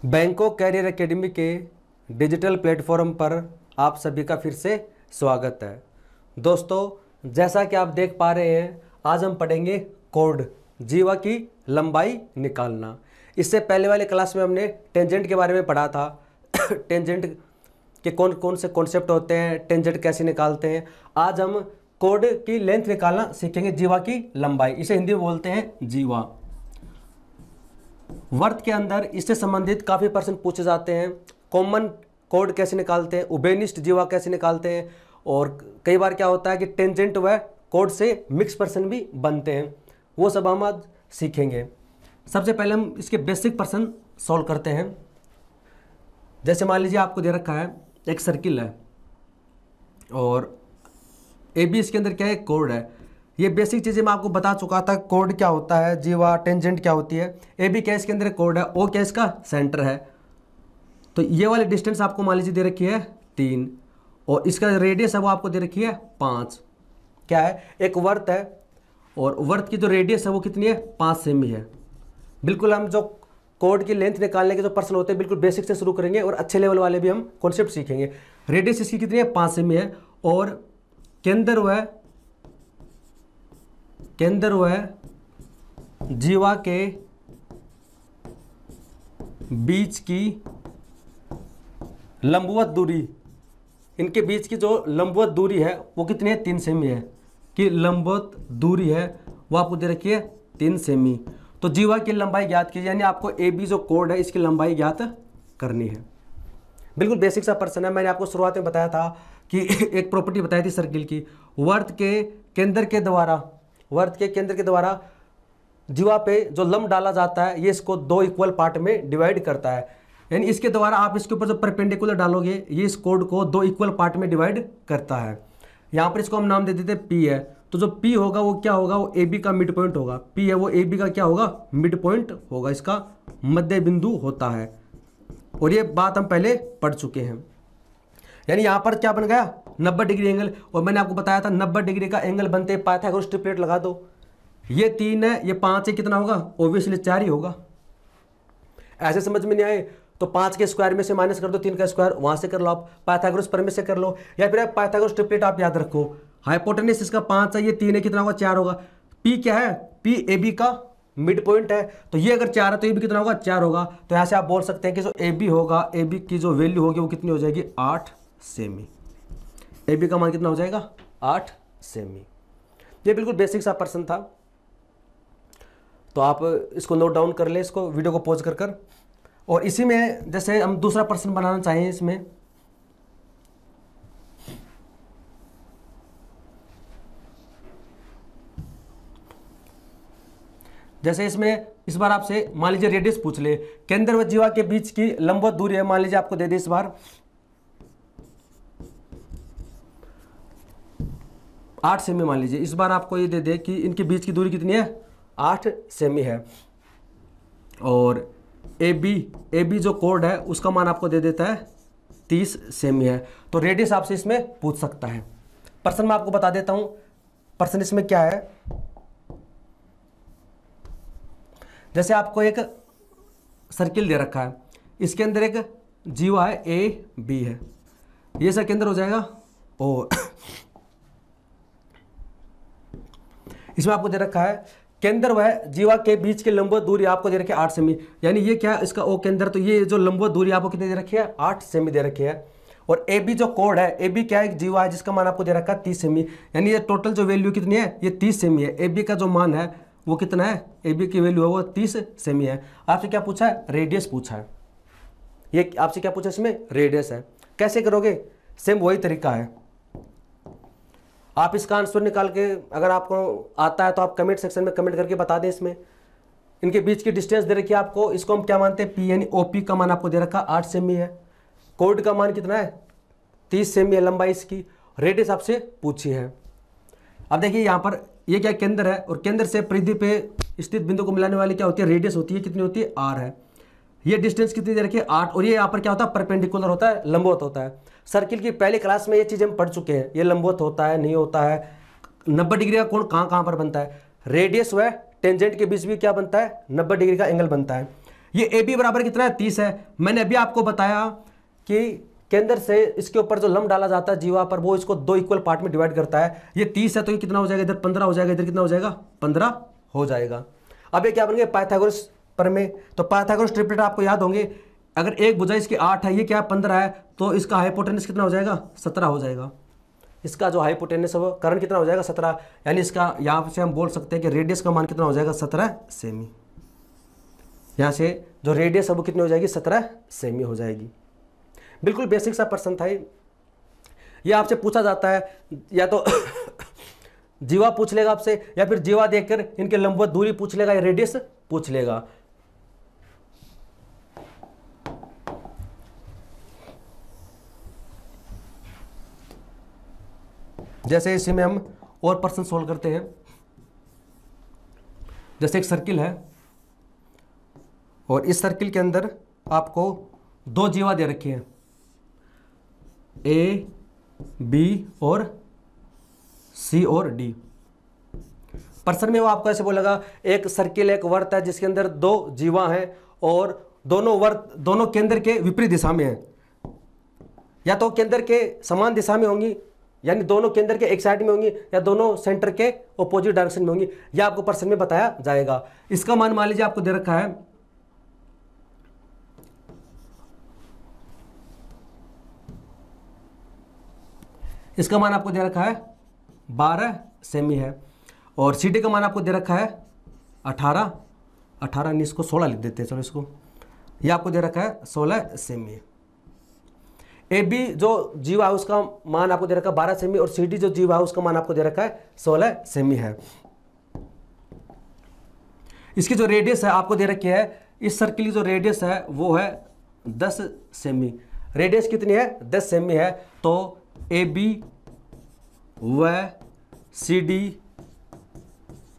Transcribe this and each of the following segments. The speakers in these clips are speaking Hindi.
बैंकों कैरियर एकेडमी के डिजिटल प्लेटफॉर्म पर आप सभी का फिर से स्वागत है। दोस्तों, जैसा कि आप देख पा रहे हैं, आज हम पढ़ेंगे कोड, जीवा की लंबाई निकालना। इससे पहले वाले क्लास में हमने टेंजेंट के बारे में पढ़ा था। टेंजेंट के कौन कौन से कॉन्सेप्ट होते हैं, टेंजेंट कैसे निकालते हैं। आज हम कोड की लेंथ निकालना सीखेंगे, जीवा की लंबाई। इसे हिंदी में बोलते हैं जीवा। वर्त के अंदर इससे संबंधित काफ़ी प्रश्न पूछे जाते हैं। कॉमन कोड कैसे निकालते हैं, उभयनिष्ठ जीवा कैसे निकालते हैं, और कई बार क्या होता है कि टेंजेंट व कोड से मिक्स प्रश्न भी बनते हैं। वो सब हम आज सीखेंगे। सबसे पहले हम इसके बेसिक प्रश्न सॉल्व करते हैं। जैसे मान लीजिए आपको दे रखा है एक सर्किल है और ए बी इसके अंदर क्या है, कोड है। ये बेसिक चीज़ें मैं आपको बता चुका था, कोड क्या होता है, जीवा, टेंजेंट क्या होती है। ए बी क्या इसके अंदर कोड है, ओ क्या इसका सेंटर है। तो ये वाली डिस्टेंस आपको मान लीजिए दे रखी है 3 और इसका रेडियस है वो आपको दे रखी है 5। क्या है, एक वर्त है और वर्त की जो रेडियस है वो कितनी है, 5 सेमी है। बिल्कुल हम जो कोड की लेंथ निकालने के जो प्रश्न होते हैं बिल्कुल बेसिक से शुरू करेंगे और अच्छे लेवल वाले भी हम कॉन्सेप्ट सीखेंगे। रेडियस इसकी कितनी है, 5 सेमी है और केंद्र वह जीवा के बीच की लंबवत दूरी, इनके बीच की जो लंबवत दूरी है वो कितनी है, 3 सेमी है। कि लंबवत दूरी है वो आपको दे रखी है 3 सेमी। तो जीवा की लंबाई ज्ञात कीजिए, यानी आपको ए बी जो कोड है इसकी लंबाई ज्ञात करनी है। बिल्कुल बेसिक सा प्रश्न है। मैंने आपको शुरुआत में बताया था कि एक प्रॉपर्टी बताई थी सर्किल की, वर्त के केंद्र के द्वारा जीवा पे जो लंब डाला जाता है ये इसको 2 इक्वल पार्ट में डिवाइड करता है। यानी इसके द्वारा आप इसके ऊपर जो परपेंडिकुलर डालोगे ये इस कोड को 2 इक्वल पार्ट में डिवाइड करता है। यहाँ पर इसको हम नाम दे देते हैं पी है। तो जो पी होगा वो क्या होगा, वो ए बी का मिड पॉइंट होगा। पी है वो ए बी का क्या होगा, मिड पॉइंट होगा, इसका मध्य बिंदु होता है। और ये बात हम पहले पढ़ चुके हैं। यानी यहाँ पर क्या बन गया, 90 डिग्री एंगल। और मैंने आपको बताया था 90 डिग्री का एंगल बनते पाइथागोरस ट्रिपलेट लगा दो। ये 3 है, ये 5 है, कितना होगा, ऑब्वियसली 4 ही होगा। ऐसे समझ में नहीं आए तो 5 के स्क्वायर में से माइनस कर दो 3 का स्क्वायर, वहां से कर लो आप, पाइथागोरस प्रमेय से कर लो, या फिर पाइथागोरस ट्रिपलेट आप याद रखो। हाइपोटेनस इसका 5 है, ये 3 है, कितना होगा, 4 होगा। पी क्या है, पी ए बी का मिड पॉइंट है। तो ये अगर 4 है तो ये भी कितना होगा, 4 होगा। तो यहाँ से आप बोल सकते हैं कि जो ए बी होगा, ए बी की जो वैल्यू होगी वो कितनी हो जाएगी, 8 सेमी। ए बी का मान कितना हो जाएगा, 8 सेमी। ये बिल्कुल बेसिक सा प्रश्न था, तो आप इसको नोट डाउन कर ले, इसको वीडियो को पॉज कर। और इसी में जैसे हम दूसरा प्रश्न बनाना चाहिए इसमें, जैसे इसमें इस बार आपसे मान लीजिए रेडियस पूछ ले, केंद्र व जीवा के बीच की लंबवत दूरी है, मान लीजिए आपको दे दे इस बार 8 सेमी। मान लीजिए इस बार आपको ये दे दे कि इनके बीच की दूरी कितनी है, 8 सेमी है। और ए बी जो कोड है उसका मान आपको दे देता है 30 सेमी है। तो रेडियस आपसे इसमें पूछ सकता है। प्रश्न मैं आपको बता देता हूं, प्रश्न इसमें क्या है। जैसे आपको एक सर्किल दे रखा है, इसके अंदर एक जीवा है, ए बी है, ये सा केंद्र हो जाएगा। और इसमें आपको दे रखा है केंद्र वह जीवा के बीच की लंबवत दूरी आपको दे रखी है 8 सेमी। यानी ये क्या है, इसका ओ केंद्र, तो ये जो लंबवत दूरी आपको कितनी दे रखी है, 8 सेमी दे रखी है। और ए बी जो कोड है, ए बी क्या है, एक जीवा है जिसका मान आपको दे रखा है 30 सेमी। यानी ये टोटल जो वैल्यू कितनी है, ये 30 सेमी है। ए बी का जो मान है वो कितना है, ए बी की वैल्यू है वो 30 सेमी है। आपसे क्या पूछा है, रेडियस पूछा है। ये आपसे क्या पूछा, इसमें रेडियस है। कैसे करोगे, सेम वही तरीका है। आप इसका आंसर निकाल के, अगर आपको आता है तो आप कमेंट सेक्शन में कमेंट करके बता दें। इसमें इनके बीच की डिस्टेंस दे रखी है आपको, इसको हम क्या मानते हैं, पी, यानी ओपी का मान आपको दे रखा 8 सेमी है। कोड का मान कितना है, 30 सेमी है लंबाई इसकी। रेडियस आपसे पूछी है। अब देखिए यहाँ पर ये क्या केंद्र है, और केंद्र से परिधि पे स्थित बिंदु को मिलाने वाली क्या होती है, रेडियस होती है। कितनी होती है, आर है। ये डिस्टेंस कितनी दे रखी है, 8। और ये यहाँ पर क्या होता है, परपेंडिकुलर होता है, लंबवत होता है। सर्किल की पहली क्लास में ये चीज़ हम पढ़ चुके हैं, ये लंबवत होता है नहीं होता है, 90 डिग्री का कोण कहाँ पर बनता है। रेडियस व टेंजेंट के बीच भी क्या बनता है, 90 डिग्री का एंगल बनता है। ये ए बी बराबर कितना है 30 है। मैंने अभी आपको बताया कि केंद्र से इसके ऊपर जो लंब डाला जाता है जीवा पर, वो इसको 2 इक्वल पार्ट में डिवाइड करता है। ये 30 है तो ये कितना हो जाएगा, इधर 15 हो जाएगा, इधर कितना हो जाएगा 15 हो जाएगा। अब ये क्या बन गया पाइथागोरस प्रमेय। तो पाइथागोरस ट्रिपलेट आपको याद होंगे, अगर एक भुजा इसकी 8 है, ये क्या 15 है, तो इसका हाइपोटेनस कितना हो जाएगा 17 हो जाएगा। इसका जो हाइपोटेनस है वो करण कितना हो जाएगा 17, यानी इसका यहाँ से हम बोल सकते हैं कि रेडियस का मान कितना हो जाएगा 17 सेमी। यहाँ से जो रेडियस है वो कितनी हो जाएगी 17 सेमी हो जाएगी। बिल्कुल बेसिक सा प्रश्न था ये आपसे पूछा जाता है, या तो जीवा पूछ लेगा आपसे, या फिर जीवा देखकर इनके लंबवत दूरी पूछ लेगा, या रेडियस पूछ लेगा। जैसे इसी में हम और प्रश्न सोल्व करते हैं। जैसे एक सर्किल है और इस सर्किल के अंदर आपको 2 जीवा दे रखी हैं, ए बी और सी और डी। प्रश्न में वो आपको ऐसे बोलेगा एक सर्किल एक वर्त है जिसके अंदर 2 जीवा हैं और दोनों केंद्र के विपरीत दिशा में हैं, या तो केंद्र के समान दिशा में होंगी, यानी दोनों केंद्र के एक साइड में होंगी, या दोनों सेंटर के ऑपोजिट डायरेक्शन में होंगी। यह आपको प्रश्न में बताया जाएगा। इसका मान मान लीजिए आपको दे रखा है इसका मान आपको दे रखा है 12 सेमी है, और सी डी का मान आपको दे रखा है 18 नहीं, इसको 16 लिख देते हैं, चलो इसको, ये आपको दे रखा है 16 सेमी। ए बी जो जीवा है उसका मान आपको दे रखा है 12 सेमी, और सी डी जो जीवा है उसका मान आपको दे रखा है 16 सेमी है। इसकी जो रेडियस है आपको दे रखी है, इस सर्किल की जो रेडियस है वो है 10 सेमी। रेडियस कितनी है 10 सेमी है। तो ए बी व सी डी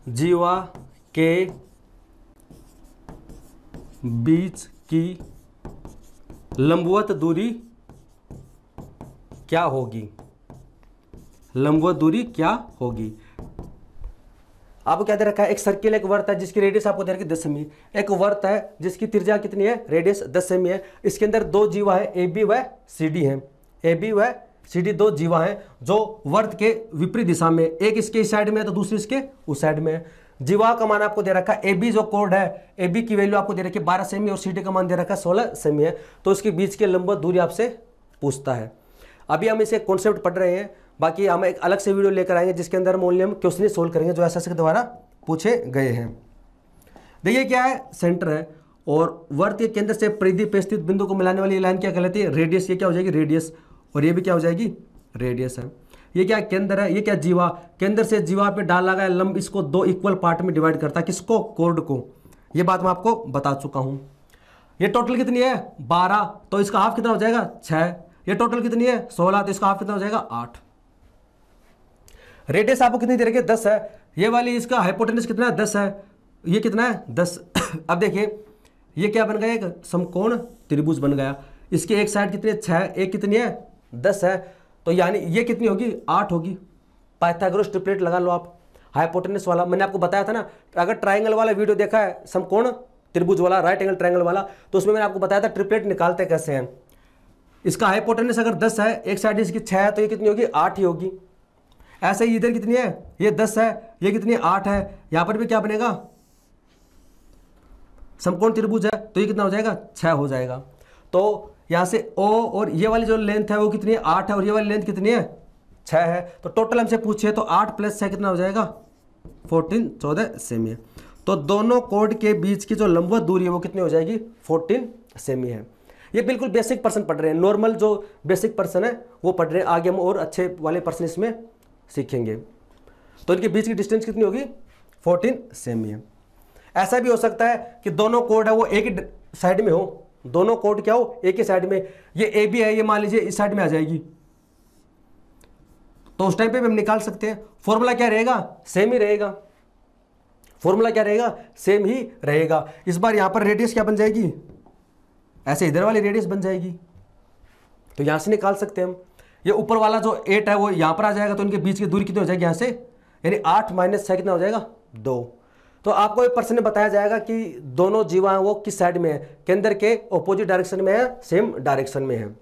जीवा के बीच की लंबवत दूरी क्या होगी, लंबवत दूरी क्या होगी। आपको क्या दे रखा है, एक सर्किल एक वर्त है जिसकी रेडियस आपको दे रखी है 10 सेमी, एक वर्त है जिसकी त्रिज्या कितनी है रेडियस 10 सेमी है। इसके अंदर 2 जीवा है ए बी व सी डी है, ए बी व सी डी 2 जीवा है जो वर्त के विपरीत दिशा में, एक इसके इस साइड में है तो दूसरी इसके उस साइड में है। जीवा का मान आपको दे रखा है, ए बी जो कोड है, ए बी की वैल्यू आपको दे रखी है 12 सेमी, और सी डी का मान दे रखा है 16 सेमी है। तो इसके बीच के लंबवत दूरी आपसे पूछता है। अभी हम इसे कॉन्सेप्ट पढ़ रहे हैं, बाकी हम एक अलग से वीडियो लेकर आएंगे जिसके अंदर ओनली हम क्वेश्चन सोल्व करेंगे जो एसएससी के द्वारा पूछे गए हैं। देखिए क्या है, सेंटर है और वर्त के केंद्र से परिधि पे स्थित बिंदु को मिलाने वाली लाइन क्या कहलाती है, रेडियस। ये क्या हो जाएगी रेडियस, और ये भी क्या हो जाएगी रेडियस है। ये क्या केंद्र है, ये क्या जीवा, केंद्र से जीवा पे डाला गया लंब इसको 2 इक्वल पार्ट में डिवाइड करता है, किसको कोड को। ये बात मैं आपको बता चुका हूं। ये टोटल कितनी है 12, तो इसका हाफ कितना हो जाएगा 6। ये टोटल कितनी है 16, तो इसका हाफ कितना हो जाएगा 8। रेडियस आपको कितनी दे रखी है 10 है। ये वाली इसका हाइपोटेनस कितना है 10 है, ये कितना है 10। अब देखिए ये क्या बन गया, एक समकोण त्रिभुज बन गया। इसकी एक साइड कितनी है 6, एक कितनी है 10 है, तो यानी ये कितनी होगी 8 होगी। पाइथागोरस ट्रिपलेट लगा लो आप, हाइपोटेनस वाला। मैंने आपको बताया था ना, अगर ट्राइंगल वाला वीडियो देखा है समकोण त्रिभुज वाला, राइट एंगल ट्राइंगल वाला, तो उसमें मैंने आपको बताया था ट्रिपलेट निकालते कैसे हैं। इसका हाइपोटेनस अगर 10 है, एक साइड इसकी 6 है, तो ये कितनी होगी 8 ही होगी। ऐसे ही इधर कितनी है, ये 10 है, ये कितनी 8 है। यहां पर भी क्या बनेगा समकोण त्रिभुज है, तो ये कितना हो जाएगा 6 हो जाएगा। तो यहां से O और ये वाली जो लेंथ है वो कितनी है 8 है, और ये वाली लेंथ कितनी है 6 है। तो टोटल हमसे पूछिए तो 8 + 6 कितना हो जाएगा 14 सेमी है। तो दोनों कोड के बीच की जो लंबवत दूरी है वो कितनी हो जाएगी 14 सेमी है। ये बिल्कुल बेसिक प्रश्न पढ़ रहे हैं, नॉर्मल जो बेसिक प्रश्न है वो पढ़ रहे हैं। आगे हम और अच्छे वाले प्रश्न इसमें सीखेंगे। तो इनके बीच की डिस्टेंस कितनी होगी 14 सेमी है। ऐसा भी हो सकता है कि दोनों कोड है वो एक ही साइड में हो, दोनों कोड क्या हो एक ही साइड में। ये ए बी है, ये मान लीजिए इस साइड में आ जाएगी, तो उस टाइम पे भी हम निकाल सकते हैं। फॉर्मूला क्या रहेगा सेम ही रहेगा, फॉर्मूला क्या रहेगा सेम ही रहेगा। इस बार यहां पर रेडियस क्या बन जाएगी, ऐसे इधर वाली रेडियस बन जाएगी, तो यहां से निकाल सकते हैं हम। ये ऊपर वाला जो 8 है वो यहां पर आ जाएगा, तो इनके बीच की दूरी कितनी हो जाएगी यहां से, यानी 8 - 6 कितना हो जाएगा 2। तो आपको एक प्रश्न में बताया जाएगा कि दोनों जीवा वो किस साइड में है, केंद्र के ऑपोजिट डायरेक्शन में है, सेम डायरेक्शन में है।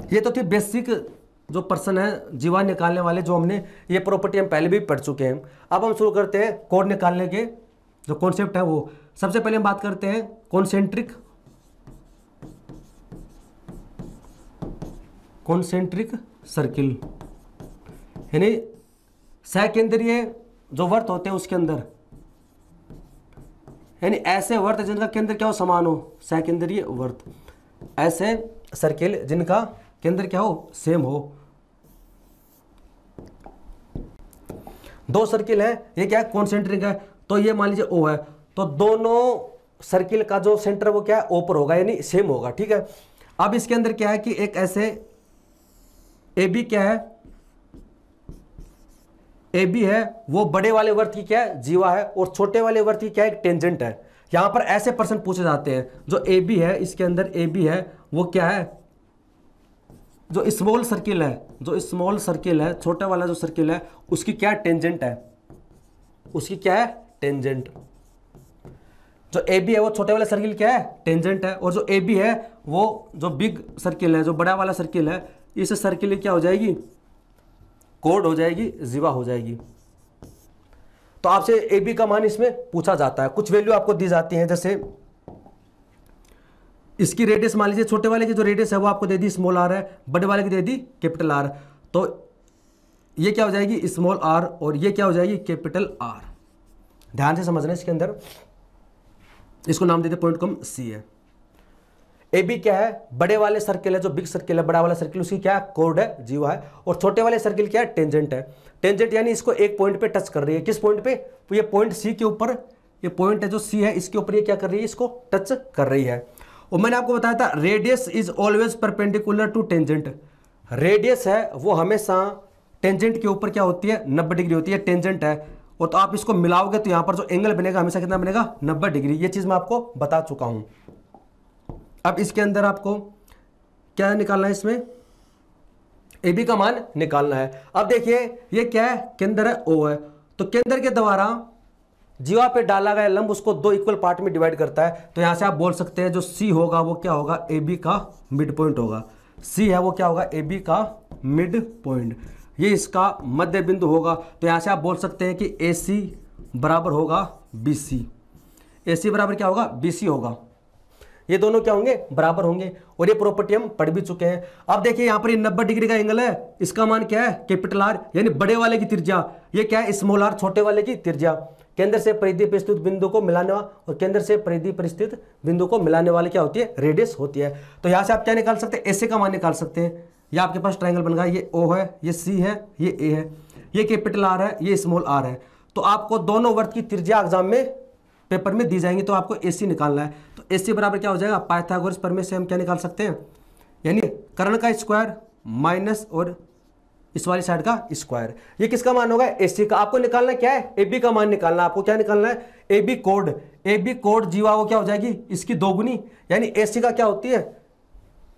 ये तो थी बेसिक जो पर्सन है जीवा निकालने वाले, जो हमने ये प्रॉपर्टी हम पहले भी पढ़ चुके हैं। अब हम शुरू करते हैं कोड निकालने के जो कॉन्सेप्ट है वो। सबसे पहले हम बात करते हैं कॉन्सेंट्रिक सर्किल, यानी सकेंद्रीय जो वर्त होते हैं उसके अंदर, यानी ऐसे वर्त जिनका केंद्र क्या हो, समान हो, सकेंद्रीय वर्त, ऐसे सर्किल जिनका केंद्र क्या हो, सेम हो। दो सर्किल है, ये क्या है, कॉन्सेंट्रिक है, तो ये मान लीजिए O है, तो दोनों सर्किल का जो सेंटर वो क्या है, O पर होगा, यानी सेम होगा, ठीक है। अब इसके अंदर क्या है कि एक ऐसे AB क्या है, AB है वो बड़े वाले वर्त की क्या है, जीवा है, और छोटे वाले वर्त की क्या है, टेंजेंट है। यहां पर ऐसे प्रश्न पूछे जाते हैं, जो AB है, इसके अंदर AB है वो क्या है, जो स्मॉल सर्किल है, जो स्मॉल सर्किल है, छोटा वाला जो सर्किल है उसकी क्या टेंजेंट है, उसकी क्या है, टेंजेंट। जो AB है वो छोटे वाला सर्किल क्या है, टेंजेंट है, और जो AB है वो जो बिग सर्किल है, जो बड़ा वाला सर्किल है, इस सर्किल क्या हो जाएगी, कोड हो जाएगी, जीवा हो जाएगी। तो आपसे AB का मान इसमें पूछा जाता है, कुछ वैल्यू आपको दी जाती है, जैसे इसकी रेडियस मान लीजिए, छोटे वाले की जो रेडियस है वो आपको दे दी स्मॉल r है, बड़े वाले की दे दी कैपिटल R, तो ये क्या हो जाएगी स्मॉल r, और ये क्या हो जाएगी कैपिटल R। ध्यान से समझना, इसके अंदर इसको नाम देते पॉइंट कम C है। AB क्या है, बड़े वाले सर्किल है, जो बिग सर्किल है, बड़ा वाला सर्किल, उसकी क्या कोड है, जीवा है, और छोटे वाले सर्किल क्या है, टेंजेंट है। टेंजेंट यानी इसको एक पॉइंट पे टच कर रही है, किस पॉइंट पे, तो ये पॉइंट C के ऊपर, ये पॉइंट है जो C है इसके ऊपर ये क्या कर रही है, इसको टच कर रही है। और मैंने आपको बताया था radius is always perpendicular to tangent, radius है वो हमेशा टेंजेंट के ऊपर क्या होती है, 90 डिग्री होती है, टेंजेंट है। और तो आप इसको मिलाओगे तो यहां पर जो एंगल बनेगा हमेशा कितना बनेगा, 90 डिग्री। ये चीज मैं आपको बता चुका हूं। अब इसके अंदर आपको क्या निकालना है, इसमें AB का मान निकालना है। अब देखिए ये क्या है, केंद्र है O है, तो केंद्र के द्वारा जीवा पे डाला गया लंब उसको दो इक्वल पार्ट में डिवाइड करता है। तो यहां से आप बोल सकते हैं जो C होगा वो क्या होगा, AB का मिड पॉइंट होगा। C है वो क्या होगा, AB का मिड पॉइंट, ये इसका मध्य बिंदु होगा। तो यहां से आप बोल सकते हैं कि AC बराबर होगा BC, AC बराबर क्या होगा, BC होगा। ये दोनों क्या होंगे, बराबर होंगे, और ये प्रॉपर्टी हम पढ़ भी चुके हैं। अब देखिए यहां पर ये 90 डिग्री का एंगल है, इसका मान क्या है, कैपिटल R, यानी बड़े वाले की त्रिज्या, ये क्या है स्मॉल r, छोटे वाले की त्रिज्या। केंद्र से परिधि पर स्थित बिंदु को मिलाने वाला, और केंद्र से परिधि पर स्थित बिंदु को मिलाने वाले क्या होती है, रेडियस होती है। तो यहां से आप क्या निकाल सकते हैं, ऐसे का मान निकाल सकते हैं। ये आपके पास ट्रायंगल बन गया, ये O है, ये C है, ये A है, ये कैपिटल R है, ये स्मॉल r है। तो आपको दोनों वर्त की त्रिज्या एग्जाम में पेपर में दी जाएंगी, तो आपको AC निकालना है। तो AC बराबर क्या हो जाएगा, पाइथागोरस प्रमेय से हम क्या निकाल सकते हैं, यानी कर्ण का स्क्वायर माइनस और इस वाली साइड का स्क्वायर। ये किसका मान होगा, AC का। आपको निकालना क्या है, AB का मान निकालना। आपको क्या निकालना है, AB कोड, AB कोड जीवा वो क्या हो जाएगी, इसकी दोगुनी, यानी AC का क्या होती है,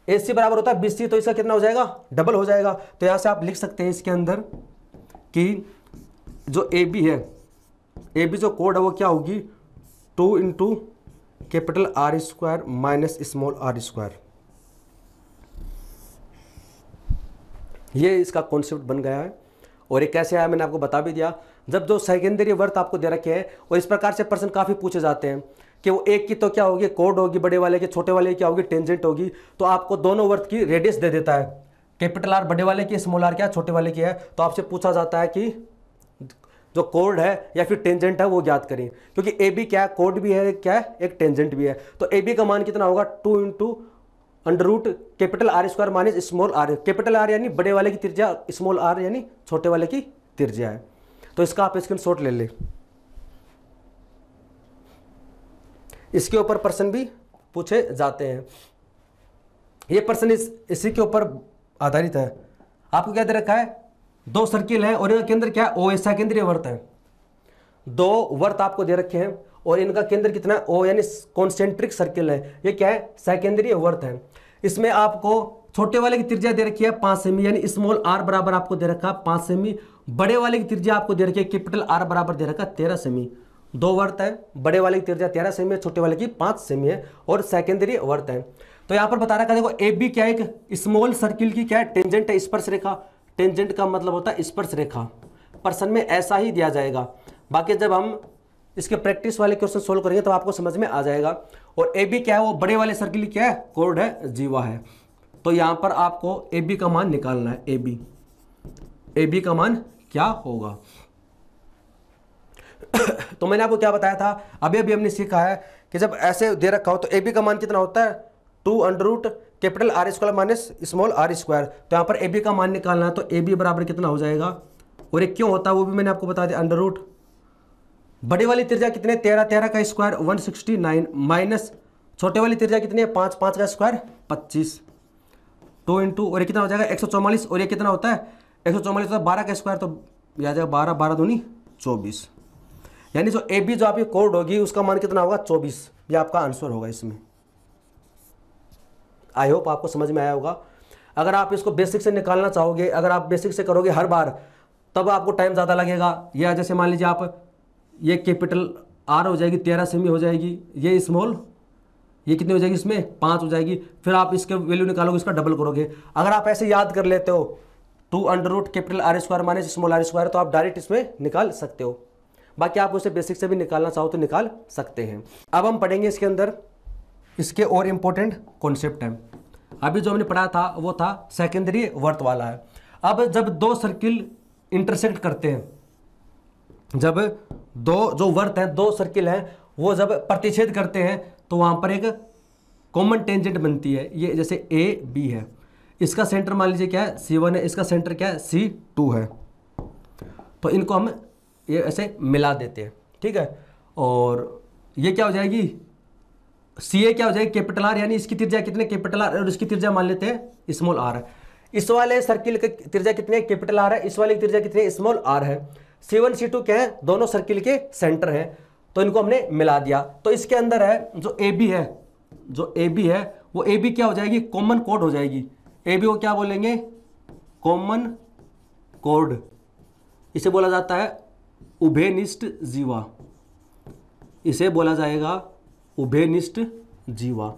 AC बराबर होता है BC, तो इसका कितना हो जाएगा, डबल हो जाएगा। तो यहां से आप लिख सकते हैं इसके अंदर कि जो AB है, AB जो कोड है वो क्या होगी, 2 into capital R square minus small r square. ये इसका कॉन्सेप्ट बन गया है। और ये कैसे आया मैंने आपको बता भी दिया। जब जो सेकेंडरी वर्त आपको दे रखे हैं, और इस प्रकार से प्रश्न काफ़ी पूछे जाते हैं कि वो एक की तो क्या होगी, कोड होगी बड़े वाले की, छोटे वाले की क्या होगी, टेंजेंट होगी। तो आपको दोनों वर्त की रेडियस दे देता है, कैपिटल R बड़े वाले की, स्मॉल r क्या छोटे वाले की है। तो आपसे पूछा जाता है कि जो कोड है या फिर टेंजेंट है वो ज्ञात करें, क्योंकि AB क्या है, कोड भी है, क्या है, एक टेंजेंट भी है। तो AB का मान कितना होगा, 2 into under root capital R square minus small r। Capital R यानी बड़े वाले की त्रिज्या, स्मॉल r यानी छोटे वाले की त्रिज्या है। तो इसका आप स्क्रीनशॉट ले ले। इसके ऊपर प्रश्न भी पूछे जाते हैं। ये प्रश्न इसी के ऊपर आधारित है। आपको क्या दे रखा है, दो सर्किल है और इनका केंद्र क्या है, O, सेकेंद्रीय वर्त है। दो वर्त आपको दे रखे हैं और इनका केंद्र कितना है, O, यानी कॉन्सेंट्रिक सर्किल है। ये क्या है, सेकेंद्रीय वर्त है। इसमें आपको छोटे वाले की त्रिज्या दे रखी है 5 सेमी, यानी स्मॉल आर बराबर आपको दे रखा है 5 सेमी। बड़े वाले की त्रिज्या आपको दे रखी है कैपिटल आर बराबर दे रखा है 13 सेमी। दो वर्त है, बड़े वाले की त्रिज्या 13 सेमी है, छोटे वाले की 5 सेमी है, और सेकेंडरी वर्त है। तो यहाँ पर बता रखा है, देखो ए बी क्या है, एक स्मॉल सर्किल की क्या है, टेंजेंट है, स्पर्श रेखा। टेंजेंट का मतलब होता है स्पर्श रेखा। प्रश्न में ऐसा ही दिया जाएगा, बाकी जब हम इसके प्रैक्टिस वाले क्वेश्चन सोल्व करेंगे तो आपको समझ में आ जाएगा। और ए बी क्या है, वो बड़े वाले सर्किल क्या है, कोड है, जीवा है। तो यहाँ पर आपको ए बी का मान निकालना है। ए बी का मान क्या होगा तो मैंने आपको क्या बताया था, अभी अभी हमने सीखा है कि जब ऐसे दे रखा हो तो ए बी का मान कितना होता है, 2 capital R square minus small r square. तो यहाँ पर ए बी का मान निकालना है, तो ए बी बराबर कितना हो जाएगा, और ये क्यों होता है वो भी मैंने आपको बता दिया। अंडर बड़ी वाली त्रिज्या कितने, 13 का स्क्वायर 169 माइनस छोटे वाली त्रिज्या कितनी है, 5 का स्क्वायर 25, 2 इंटू, और ये कितना हो जाएगा 144, और ये कितना होता है 144 होता है 12 का स्क्वायर, तो ये आ जाएगा 12 दूनी 24। यानी जो ए बी जो आपकी कोड होगी उसका मान कितना होगा 24। ये आपका आंसर होगा इसमें। आई होप आपको समझ में आया होगा। अगर आप इसको बेसिक से निकालना चाहोगे, अगर आप बेसिक से करोगे हर बार, तब आपको टाइम ज़्यादा लगेगा। या जैसे मान लीजिए आप ये कैपिटल आर हो जाएगी 13 सेमी हो जाएगी, ये स्मॉल ये कितनी हो जाएगी, इसमें 5 हो जाएगी, फिर आप इसके वैल्यू निकालोगे, इसका डबल करोगे। अगर आप ऐसे याद कर लेते हो 2 capital R square minus small r square, तो आप डायरेक्ट इसमें निकाल सकते हो। बाकी आप उसे बेसिक से भी निकालना चाहो तो निकाल सकते हैं। अब हम पढ़ेंगे इसके अंदर इसके और इम्पोर्टेंट कॉन्सेप्ट हैं। अभी जो हमने पढ़ा था वो था सेकेंडरी वर्त वाला है। अब जब दो सर्किल इंटरसेक्ट करते हैं, जब दो जो वर्त हैं, दो सर्किल हैं, वो जब प्रतिच्छेद करते हैं तो वहाँ पर एक कॉमन टेंजेंट बनती है। ये जैसे ए बी है, इसका सेंटर मान लीजिए क्या है C1 है, इसका सेंटर क्या है C2 है। तो इनको हम ये ऐसे मिला देते हैं, ठीक है। और ये क्या हो जाएगी, सी ए क्या हो जाएगी कैपिटल आर, यानी इसकी त्रिज्या कितने कैपिटल आर, और इसकी त्रिज्या मान लेते हैं स्मॉल आर है। इस वाले सर्किल की त्रिज्या कितनी है कैपिटल आर है, इस वाले की त्रिज्या कितनी है स्मॉल आर है। C1 C2 क्या है, दोनों सर्किल के सेंटर हैं, तो इनको हमने मिला दिया। तो इसके अंदर है जो ए बी है, जो ए बी है वो ए बी क्या हो जाएगी, कॉमन कोड हो जाएगी। ए बी को क्या बोलेंगे, कॉमन कोड। इसे बोला जाता है उभयनिष्ठ जीवा, इसे बोला जाएगा उभयनिष्ठ जीवा,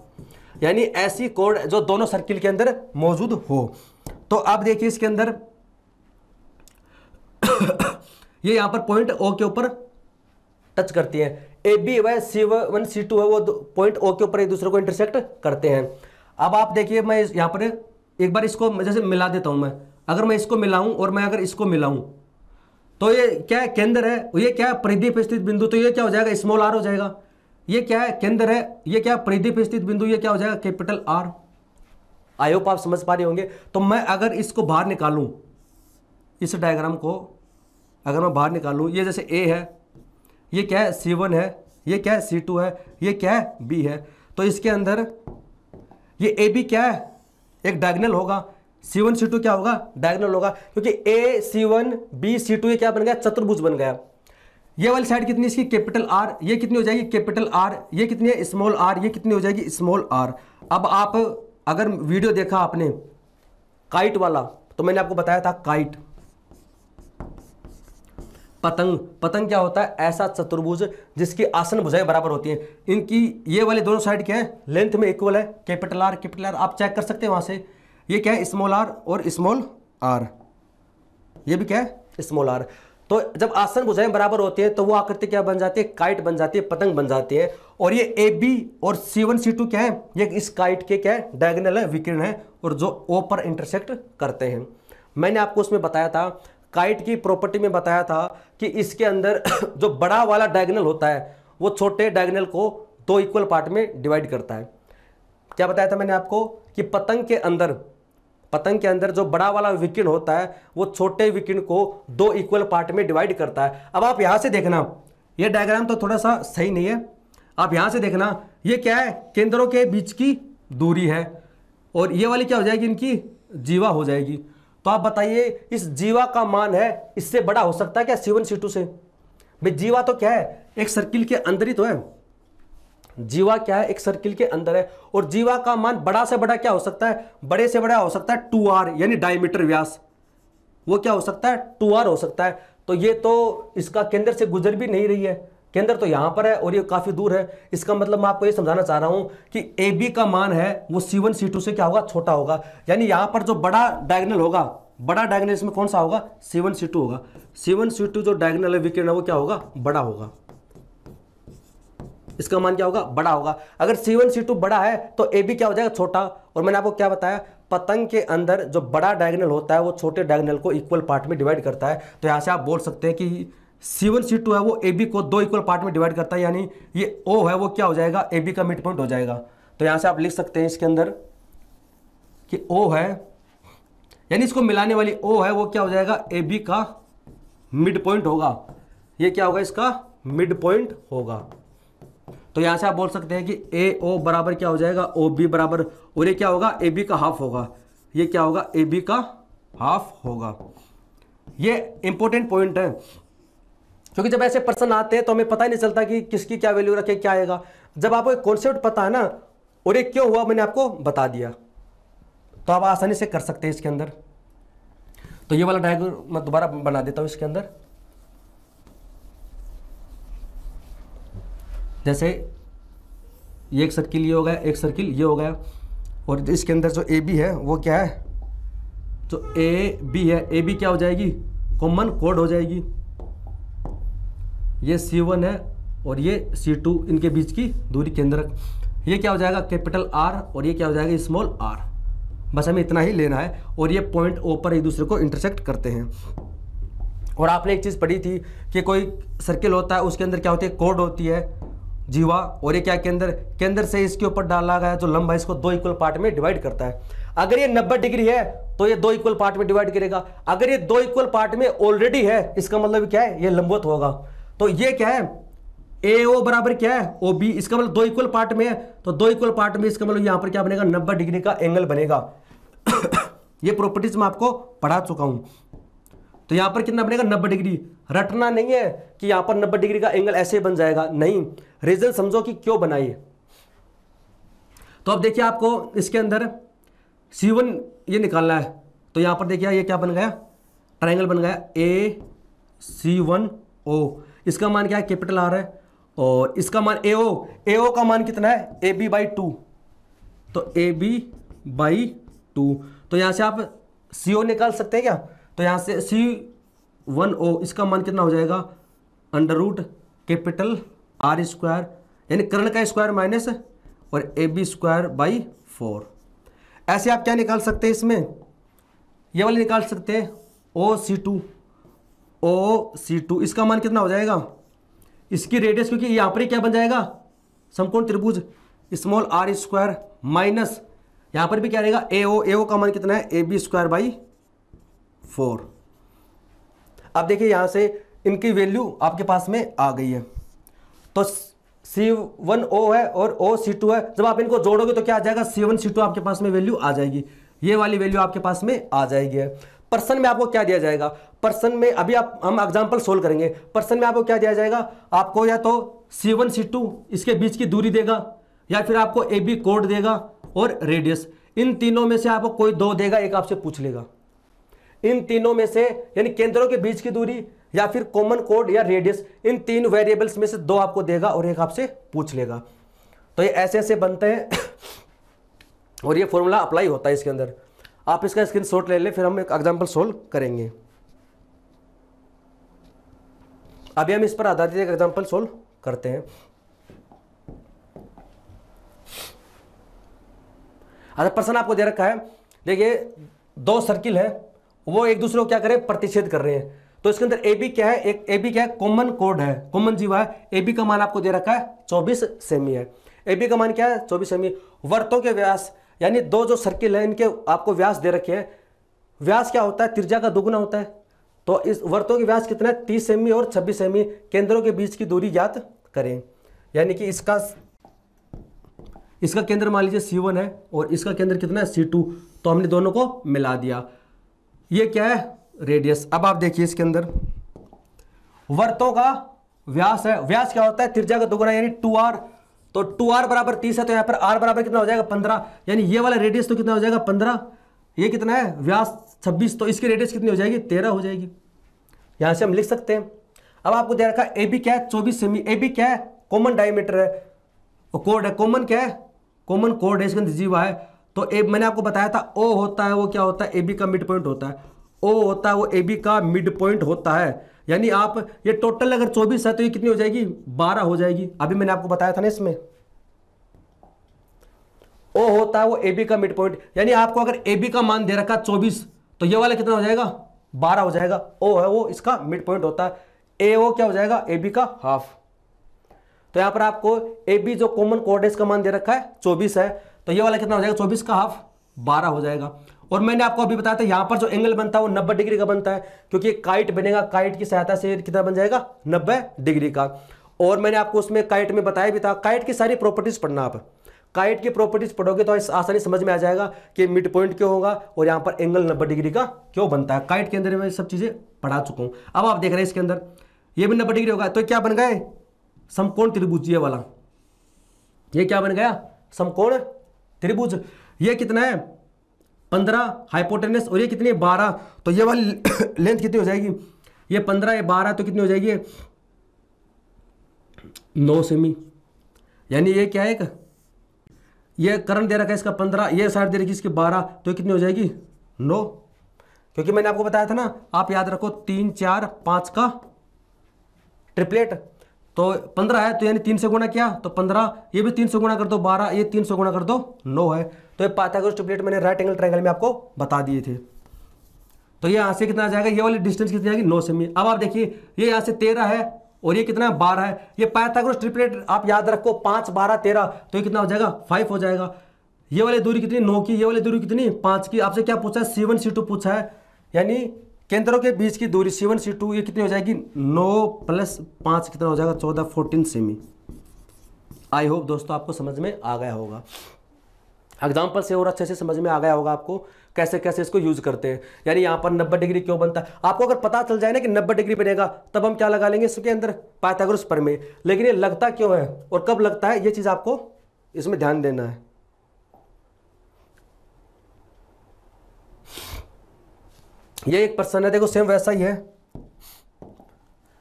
यानी ऐसी कोड जो दोनों सर्किल के अंदर मौजूद हो। तो आप देखिए इसके अंदर ये यहां पर पॉइंट ओ के ऊपर टच करती है। ए बी व C1 C2 है, वो पॉइंट ओ के ऊपर एक दूसरे को इंटरसेक्ट करते हैं। अब आप देखिए मैं यहां पर एक बार इसको जैसे मिला देता हूं मैं, अगर मैं इसको मिलाऊं और मैं अगर इसको मिलाऊं तो ये क्या है, केंद्र है, ये क्या है परिधि पे स्थित बिंदु, तो ये क्या हो जाएगा स्मॉल आर हो जाएगा। ये क्या है केंद्र है, ये क्या परिधि पे स्थित बिंदु, ये क्या हो जाएगा कैपिटल आर। आई होप आप समझ पा रहे होंगे। तो मैं अगर इसको बाहर निकालूं, इस डायग्राम को अगर मैं बाहर निकालूं, ये जैसे ए है, ये क्या है C1 है, ये क्या है C2 है, ये क्या है B है। तो इसके अंदर ये ए बी क्या है, एक डायगोनल होगा। C1 C2 क्या होगा, डायगोनल होगा, क्योंकि A C1 B C2 ये क्या बन गया, चतुर्भुज बन गया। ये वाली साइड कितनी इसकी कैपिटल आर, ये कितनी हो जाएगी कैपिटल आर, ये कितनी है स्मॉल आर, ये कितनी हो जाएगी स्मॉल आर। अब आप अगर वीडियो देखा आपने काइट वाला, तो मैंने आपको बताया था काइट, पतंग। पतंग क्या होता है, ऐसा चतुर्भुज जिसकी आसन भुजाएं बराबर होती हैं। इनकी ये वाले दोनों साइड क्या है, लेंथ में इक्वल है, कैपिटल आर कैपिटल आर, आप चेक कर सकते हैं वहां से। ये क्या है स्मॉल आर और स्मॉल आर, ये भी क्या है स्मॉल आर। तो जब आसन भुजाएं बराबर होती हैं तो वो आकृति क्या बन जाती है, काइट बन जाती है, पतंग बन जाती है। और ये ए बी और C1 C2 क्या है, ये इस काइट के क्या है डायगोनल है, विकिरण है, और जो ओ पर इंटरसेक्ट करते हैं। मैंने आपको उसमें बताया था, काइट की प्रॉपर्टी में बताया था कि इसके अंदर जो बड़ा वाला डायगोनल होता है वो छोटे डायगोनल को दो इक्वल पार्ट में डिवाइड करता है। क्या बताया था मैंने आपको कि पतंग के अंदर जो बड़ा वाला विकिरण होता है वो छोटे विकिरण को दो इक्वल पार्ट में डिवाइड करता है। अब आप यहां से देखना, ये डायग्राम तो थोड़ा सा सही नहीं है, आप यहां से देखना, ये क्या है केंद्रों के बीच की दूरी है, और ये वाली क्या हो जाएगी इनकी जीवा हो जाएगी। तो आप बताइए इस जीवा का मान है, इससे बड़ा हो सकता है क्या C1 C2 से? भाई जीवा तो क्या है, एक सर्किल के अंदर ही तो है, जीवा क्या है, एक सर्किल के अंदर है, और जीवा का मान बड़ा से बड़ा क्या हो सकता है, बड़े से बड़ा हो सकता है 2r, यानी डायमीटर व्यास, वो क्या हो सकता है 2r हो सकता है। तो ये तो इसका केंद्र से गुजर भी नहीं रही है, केंद्र तो यहां पर है और ये काफी दूर है। इसका मतलब मैं आपको ये समझाना चाह रहा हूं कि AB का मान है वो C1 C2 से क्या होगा, छोटा होगा, यानी यहां पर जो बड़ा डायगोनल होगा, बड़ा डायगोनल इसमें कौन सा होगा, C1 C2 होगा। C1 C2 जो डायगोनल है विकर्ण है वो क्या होगा, बड़ा होगा, इसका मान क्या होगा, बड़ा होगा। अगर C1 C2 बड़ा है तो AB क्या हो जाएगा, छोटा। और मैंने आपको क्या बताया, पतंग के अंदर जो बड़ा डायगोनल होता है वो छोटे डायगोनल को इक्वल पार्ट में डिवाइड करता है। तो यहां से आप बोल सकते हैं कि C1 C2 है वो AB को 2 इक्वल पार्ट में डिवाइड करता है, यानी ये O है वो क्या हो जाएगा, AB का मिड पॉइंट हो जाएगा। तो यहां से आप लिख सकते हैं इसके अंदर कि O है, यानी इसको मिलाने वाली O है वो क्या हो जाएगा, AB का मिड पॉइंट होगा, ये क्या होगा, इसका मिड पॉइंट होगा। तो यहां से आप बोल सकते हैं कि AO बराबर क्या हो जाएगा, OB बराबर, और ये क्या होगा, AB का हाफ होगा, ये क्या होगा, AB का हाफ होगा। ये इंपॉर्टेंट पॉइंट है, क्योंकि जब ऐसे प्रश्न आते हैं तो हमें पता ही नहीं चलता कि किसकी क्या वैल्यू रखे, क्या आएगा। जब आपको एक कॉन्सेप्ट पता है ना, और ये क्यों हुआ मैंने आपको बता दिया, तो आप आसानी से कर सकते हैं इसके अंदर। तो ये वाला डायग्राम मैं दोबारा बना देता हूं इसके अंदर। जैसे ये एक सर्किल ये हो गया, एक सर्किल ये हो गया, और इसके अंदर जो AB है वो क्या है, जो AB है, AB क्या हो जाएगी, कॉमन कोड हो जाएगी। ये C1 है और ये C2, इनके बीच की दूरी केंद्रक, ये क्या हो जाएगा, कैपिटल R, और ये क्या हो जाएगा, स्मॉल r। बस हमें इतना ही लेना है, और ये पॉइंट O पर एक दूसरे को इंटरसेक्ट करते हैं। और आपने एक चीज़ पढ़ी थी कि कोई सर्किल होता है उसके अंदर क्या होती है, कोड होती है, जीवा, और ये क्या केंद्र से इसके ऊपर डाला गया जो लंबा इसको 2 इक्वल पार्ट में डिवाइड करता है। अगर ये 90 डिग्री है तो ये 2 इक्वल पार्ट में डिवाइड करेगा। अगर ये 2 इक्वल पार्ट में ऑलरेडी है, इसका मतलब क्या है, ये लंबवत होगा। तो ये क्या है, AO बराबर क्या है, OB, इसका मतलब 2 इक्वल पार्ट में है, तो 2 इक्वल पार्ट में इसका मतलब यहां पर क्या बनेगा, 90 डिग्री का एंगल बनेगा। ये प्रॉपर्टीज मैं आपको पढ़ा चुका हूं। तो यहां पर कितना बनेगा, 90 डिग्री। रटना नहीं है कि यहां पर 90 डिग्री का एंगल ऐसे बन जाएगा, नहीं, रीजन समझो कि क्यों बनाइए। तो अब देखिए आपको इसके अंदर C1 ये निकालना है, तो यहां पर देखिए ये क्या बन गया, ट्रायंगल बन गया AC1O। इसका मान क्या है, कैपिटल R है, और इसका मान AO का मान कितना है, AB/2, तो AB/2। तो यहां से आप CO निकाल सकते हैं क्या, तो यहां से C1O इसका मान कितना हो जाएगा, अंडर रूट कैपिटल R², यानी कर्ण का स्क्वायर माइनस और AB²/4। ऐसे आप क्या निकाल सकते हैं इसमें, ये वाले निकाल सकते हैं OC2, इसका मान कितना हो जाएगा, इसकी रेडियस, क्योंकि यहां पर ही क्या बन जाएगा, समकोण त्रिभुज, स्मॉल r² माइनस यहां पर भी क्या रहेगा, AO का मान कितना है, AB²/4। अब देखिए यहां से इनकी वैल्यू आपके पास में आ गई है। तो C1O है और OC2 है, जब आप इनको जोड़ोगे तो क्या आ जाएगा, C1 C2 आपके पास में वैल्यू आ जाएगी, ये वाली वैल्यू आपके पास में आ जाएगी। पर्सन में आपको क्या दिया जाएगा, पर्सन में अभी हम एग्जांपल सोल्व करेंगे। पर्सन में आपको क्या दिया जाएगा, आपको या तो C1 C2 इसके बीच की दूरी देगा, या फिर आपको AB कोड देगा और रेडियस। इन तीनों में से आपको कोई 2 देगा, एक आपसे पूछ लेगा। इन तीनों में से, यानी केंद्रों के बीच की दूरी या फिर कॉमन कोड या रेडियस, इन 3 वेरिएबल्स में से 2 आपको देगा और एक आपसे पूछ लेगा। तो ये ऐसे ऐसे बनते हैं और ये फॉर्मूला अप्लाई होता है इसके अंदर। आप इसका स्क्रीनशॉट ले लें, फिर हम एक एग्जांपल सोल्व करेंगे। अभी हम इस पर आधारित एक एग्जांपल सोल्व करते हैं। अच्छा, प्रश्न आपको दे रखा है, देखिए 2 सर्किल है, वो एक दूसरे को क्या करें, प्रतिच्छेद कर रहे हैं। तो इसके अंदर AB क्या है, एक AB क्या है, कॉमन कोड है, कॉमन जीवा है। AB का मान आपको दे रखा है 24 सेमी है। AB का मान क्या है, 24 सेमी। वर्तों के व्यास, यानी 2 जो सर्किल है इनके आपको व्यास दे रखे हैं। व्यास क्या होता है, त्रिज्या का दुगुना होता है। तो इस वर्तों के व्यास कितना है, 30 सेमी और 26 सेमी। केंद्रों के बीच की दूरी ज्ञात करें, यानी कि इसका केंद्र मान लीजिए C1 है और इसका केंद्र कितना है, C2। तो हमने दोनों को मिला दिया। ये क्या है, रेडियस। अब आप देखिए इसके अंदर वर्तों का व्यास है, व्यास क्या होता है, त्रिज्या का दुगुना यानी 2r। तो 2r बराबर 30 है, तो यहाँ पर r बराबर कितना हो जाएगा 15, यानी ये वाला रेडियस तो कितना हो जाएगा 15, ये कितना है व्यास 26, तो इसकी रेडियस कितनी हो जाएगी 13 हो जाएगी। यहाँ से हम लिख सकते हैं। अब आपको दे रखा है ए बी क्या है 24 सेमी, ए बी क्या है कॉमन डायमीटर है, कोड है, कॉमन क्या है कॉमन कोड है, इसके अंदर जीवा है। तो ए मैंने आपको बताया था ओ होता है वो क्या होता है ए बी का मिड पॉइंट होता है, ओ होता है वो ए बी का मिड पॉइंट होता है। यानी आप ये टोटल अगर 24 है तो ये कितनी हो जाएगी 12 हो जाएगी। अभी मैंने आपको बताया था ना इसमें ओ होता है वो ए बी का मिड पॉइंट, यानी आपको अगर ए बी का मान दे रखा 24 तो ये वाला कितना हो जाएगा 12 हो जाएगा। ओ है वो इसका मिड पॉइंट होता है, ए ओ क्या हो जाएगा ए बी का हाफ। तो यहां पर आपको ए बी जो कॉमन कोऑर्डिनेट्स का मान दे रखा है 24 है, तो ये वाला कितना हो जाएगा 24 का हाफ 12 हो जाएगा। और मैंने आपको अभी बताया था यहां पर जो एंगल बनता है वो 90 डिग्री का बनता है, क्योंकि काइट बनेगा, काइट की सहायता से कितना बन जाएगा 90 डिग्री का। और मैंने आपको उसमें काइट में बताया भी था, काइट की सारी प्रॉपर्टीज पढ़ना आप, काइट की प्रॉपर्टीज पढ़ोगे तो आसानी समझ में आ जाएगा कि मिड पॉइंट क्यों होगा और यहाँ पर एंगल 90 डिग्री का क्यों बनता है। काइट के अंदर मैं सब चीजें पढ़ा चुका हूं। अब आप देख रहे हैं इसके अंदर ये भी 90 डिग्री होगा, तो क्या बन गए समकोण त्रिभुज, ये वाला ये क्या बन गया समकोण त्रिभुज। ये कितना है 15 हाइपोटेनस और ये कितनी है 12, तो ये वाली लेंथ कितनी हो जाएगी ये 15 ये 12 तो कितनी हो जाएगी 9 सेमी। यानी ये क्या है ये करंट दे रखा है इसका 15, ये साइड दे रखी इसकी 12, तो ये कितनी हो जाएगी 9, क्योंकि मैंने आपको बताया था ना आप याद रखो 3 4 5 का ट्रिपलेट, तो 15 है तो यानी 3 से गुणा किया तो 15, ये भी 3 से गुणा कर दो 12, ये 3 से गुणा कर दो 9 है। तो ये पाइथागोरस ट्रिपलेट मैंने राइट एंगल ट्रायंगल में आपको बता दिए थे। तो ये यहाँ से कितना आ जाएगा ये वाली डिस्टेंस कितनी आएगी 9 सेमी। अब आप देखिए ये यहाँ से 13 है और ये कितना है 12 है, ये पाइथागोरस ट्रिपलेट आप याद रखो 5 12 13, तो ये कितना हो जाएगा 5 हो जाएगा। ये वाली दूरी कितनी 9 की, ये वाली दूरी कितनी 5 की। आपसे क्या पूछा है C1 C2 पूछा है, यानी केंद्रों के बीच की दूरी C1 C2 ये कितनी हो जाएगी 9 + 5 कितना हो जाएगा 14 14 सेमी। आई होप दोस्तों आपको समझ में आ गया होगा, एग्जाम्पल से और अच्छे से समझ में आ गया होगा आपको कैसे कैसे इसको यूज करते हैं। यानी यहाँ पर 90 डिग्री क्यों बनता है, आपको अगर पता चल जाए ना कि 90 डिग्री बनेगा तब हम क्या लगा लेंगे इसके अंदर पाइथागोरस प्रमेय। लेकिन ये लगता क्यों है और कब लगता है ये चीज आपको इसमें ध्यान देना है। ये एक प्रश्न है देखो सेम वैसा ही है,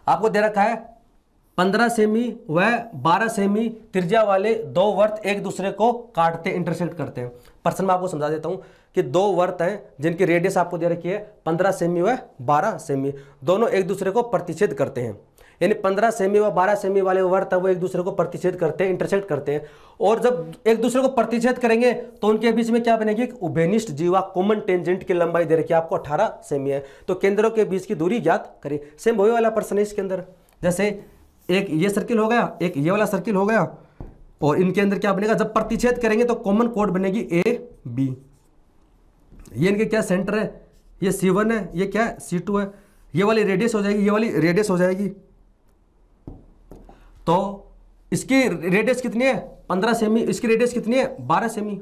आपको दे रखा है 15 सेमी व 12 सेमी त्रिज्या वाले दो वर्त एक दूसरे को काटते इंटरसेक्ट करते हैं। प्रश्न में आपको समझा देता हूं कि दो वर्त हैं जिनकी रेडियस आपको दे रखी है 15 सेमी व 12 सेमी, दोनों एक दूसरे को प्रतिच्छेद करते हैं। यानी 15 सेमी व 12 सेमी वाले वर्त है वो एक दूसरे को प्रतिच्छेद करते हैं इंटरसेक्ट करते हैं, और जब एक दूसरे को प्रतिच्छेद करेंगे तो उनके बीच में क्या बनेगी एक उभयनिष्ठ जीवा, कॉमन टेंजेंट की लंबाई दे रखी है आपको 18 सेमी है। तो केंद्रों के बीच की दूरी ज्ञात करें। सेम वही वाला प्रश्न है इसके अंदर, जैसे एक ये सर्किल हो गया एक ये वाला सर्किल हो गया, और इनके अंदर क्या बनेगा जब प्रतिच्छेद करेंगे तो कॉमन कोड बनेगी ए बी। ये इनके क्या सेंटर है, ये C1 है, ये क्या है C2 है, ये वाली रेडियस हो जाएगी ये वाली रेडियस हो जाएगी। तो इसकी रेडियस कितनी है 15 सेमी, इसकी रेडियस कितनी है 12 सेमी,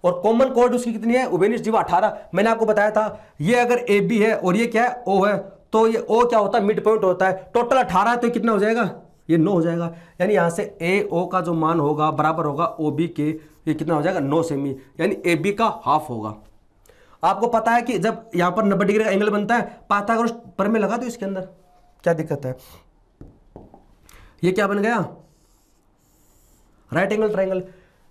और कॉमन कोड उसकी कितनी है उभयनिष्ठ जीवा 18। मैंने आपको बताया था ये अगर ए बी है और ये क्या है ओ है, तो ये ओ क्या होता है मिड पॉइंट होता है। टोटल 18 है तो कितना हो जाएगा ये 9 हो जाएगा। यानी यहां से ए ओ का जो मान होगा बराबर होगा ओ बी के, ये कितना हो जाएगा 9 सेमी, यानी ए बी का हाफ होगा। आपको पता है कि जब यहां पर 90 डिग्री का एंगल बनता है पाइथागोरस प्रमेय लगा दो इसके अंदर, क्या दिक्कत है। ये क्या बन गया राइट एंगल ट्रायंगल।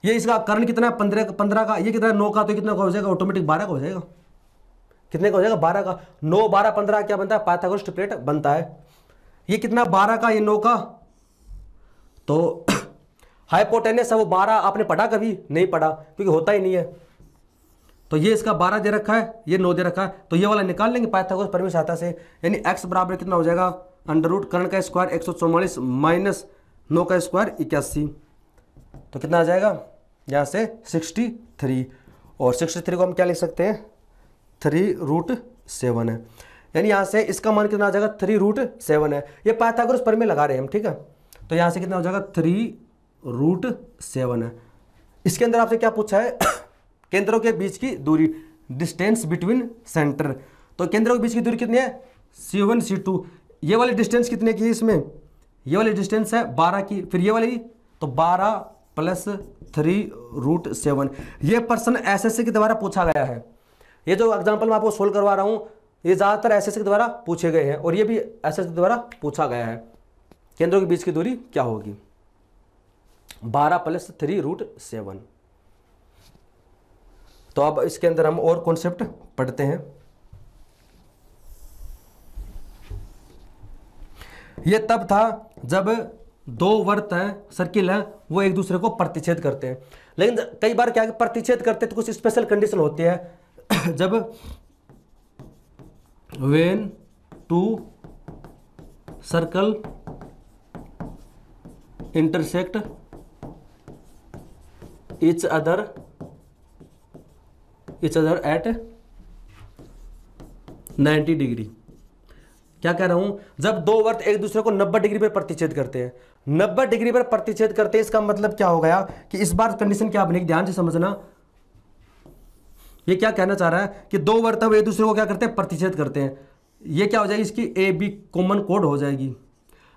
ये इसका कर्ण कितना है 15 का, ये कितना है 9 का, तो कितना का हो जाएगा ऑटोमेटिक 12 का हो जाएगा। कितने का हो जाएगा 12 का, 9 12 15 क्या बनता है पाइथागोरस ट्रिपलेट बनता है। ये कितना 12 का ये 9 का, तो हाइपोटेनस है वो 12 आपने पढ़ा कभी नहीं पढ़ा क्योंकि होता ही नहीं है। तो ये इसका 12 दे रखा है ये 9 दे रखा है, तो ये वाला निकाल लेंगे पाइथागोरस प्रमेय सहायता से। यानी x बराबर कितना हो जाएगा √ कर्ण का स्क्वायर 144 माइनस 9 का स्क्वायर 81, तो कितना आ जाएगा यहाँ से 63, और 63 को हम क्या लिख सकते हैं 3√7 है। यानी यहाँ से इसका मान कितना आ जाएगा 3√7 है। ये पाइथागोरस प्रमेय लगा रहे हैं हम, ठीक है। तो यहाँ से कितना हो जाएगा 3√7 है। इसके अंदर आपसे क्या पूछा है केंद्रों के बीच की दूरी, डिस्टेंस बिटवीन सेंटर। तो केंद्रों के बीच की दूरी कितनी है C1 C2, ये वाली डिस्टेंस कितने की है इसमें, ये वाली डिस्टेंस है 12 की, फिर ये वाली तो 12 12+3√7। ये प्रश्न एसएससी के द्वारा पूछा गया है। ये जो एग्जाम्पल मैं आपको सोल्व करवा रहा हूँ ये ज़्यादातर एसएससी के द्वारा पूछे गए हैं और ये भी एसएससी के द्वारा पूछा गया है। केंद्रों के बीच की दूरी क्या होगी? 12+3√7। तो अब इसके अंदर हम और कॉन्सेप्ट पढ़ते हैं। ये तब था जब दो वृत्त हैं, सर्किल है, वो एक दूसरे को प्रतिच्छेद करते हैं। लेकिन कई बार क्या है कि प्रतिच्छेद करते हैं तो कुछ स्पेशल कंडीशन होती है। जब when two circle intersect each other at 90 degree. क्या कह रहा हूं? जब दो वृत्त एक दूसरे को 90 डिग्री पर प्रतिच्छेद करते हैं, 90 डिग्री पर प्रतिच्छेद करते हैं, इसका मतलब क्या हो गया कि इस बार कंडीशन क्या बनेगी, ध्यान से समझना। ये क्या कहना चाह रहा है कि दो वृत्त एक दूसरे को क्या करते हैं, प्रतिच्छेद करते हैं। ये क्या हो जाएगी, इसकी ए बी कॉमन कोड हो जाएगी।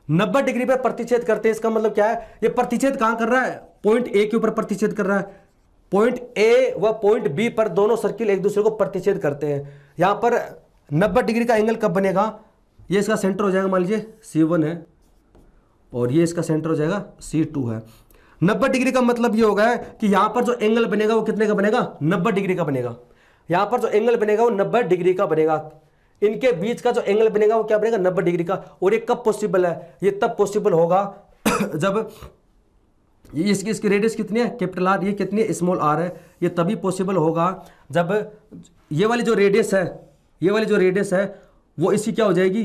90 डिग्री पर प्रतिच्छेद करते हैं, इसका मतलब क्या है, ये प्रतिच्छेद कहां कर रहा है, पॉइंट ए के ऊपर प्रतिच्छेद कर रहा है। पॉइंट ए व पॉइंट बी पर दोनों सर्किल एक दूसरे को प्रतिच्छेद करते हैं। यहां पर 90 डिग्री का एंगल कब बनेगा, ये इसका सेंटर हो जाएगा, मान लीजिए C1 है और ये इसका सेंटर हो जाएगा C2 है। 90 डिग्री का मतलब ये होगा कि यहां पर जो एंगल बनेगा वो कितने का बनेगा, 90 डिग्री का बनेगा। यहां पर जो एंगल बनेगा वो 90 डिग्री का बनेगा। इनके बीच का जो एंगल बनेगा वो क्या बनेगा, 90 डिग्री का। और ये कब पॉसिबल है, ये तब पॉसिबल होगा जब इसकी रेडियस कितनी है, कैपिटल आर, ये कितनी है, स्मॉल आर है। ये तभी पॉसिबल होगा जब ये वाली जो रेडियस है, ये वाली जो रेडियस है वो इसकी क्या हो जाएगी,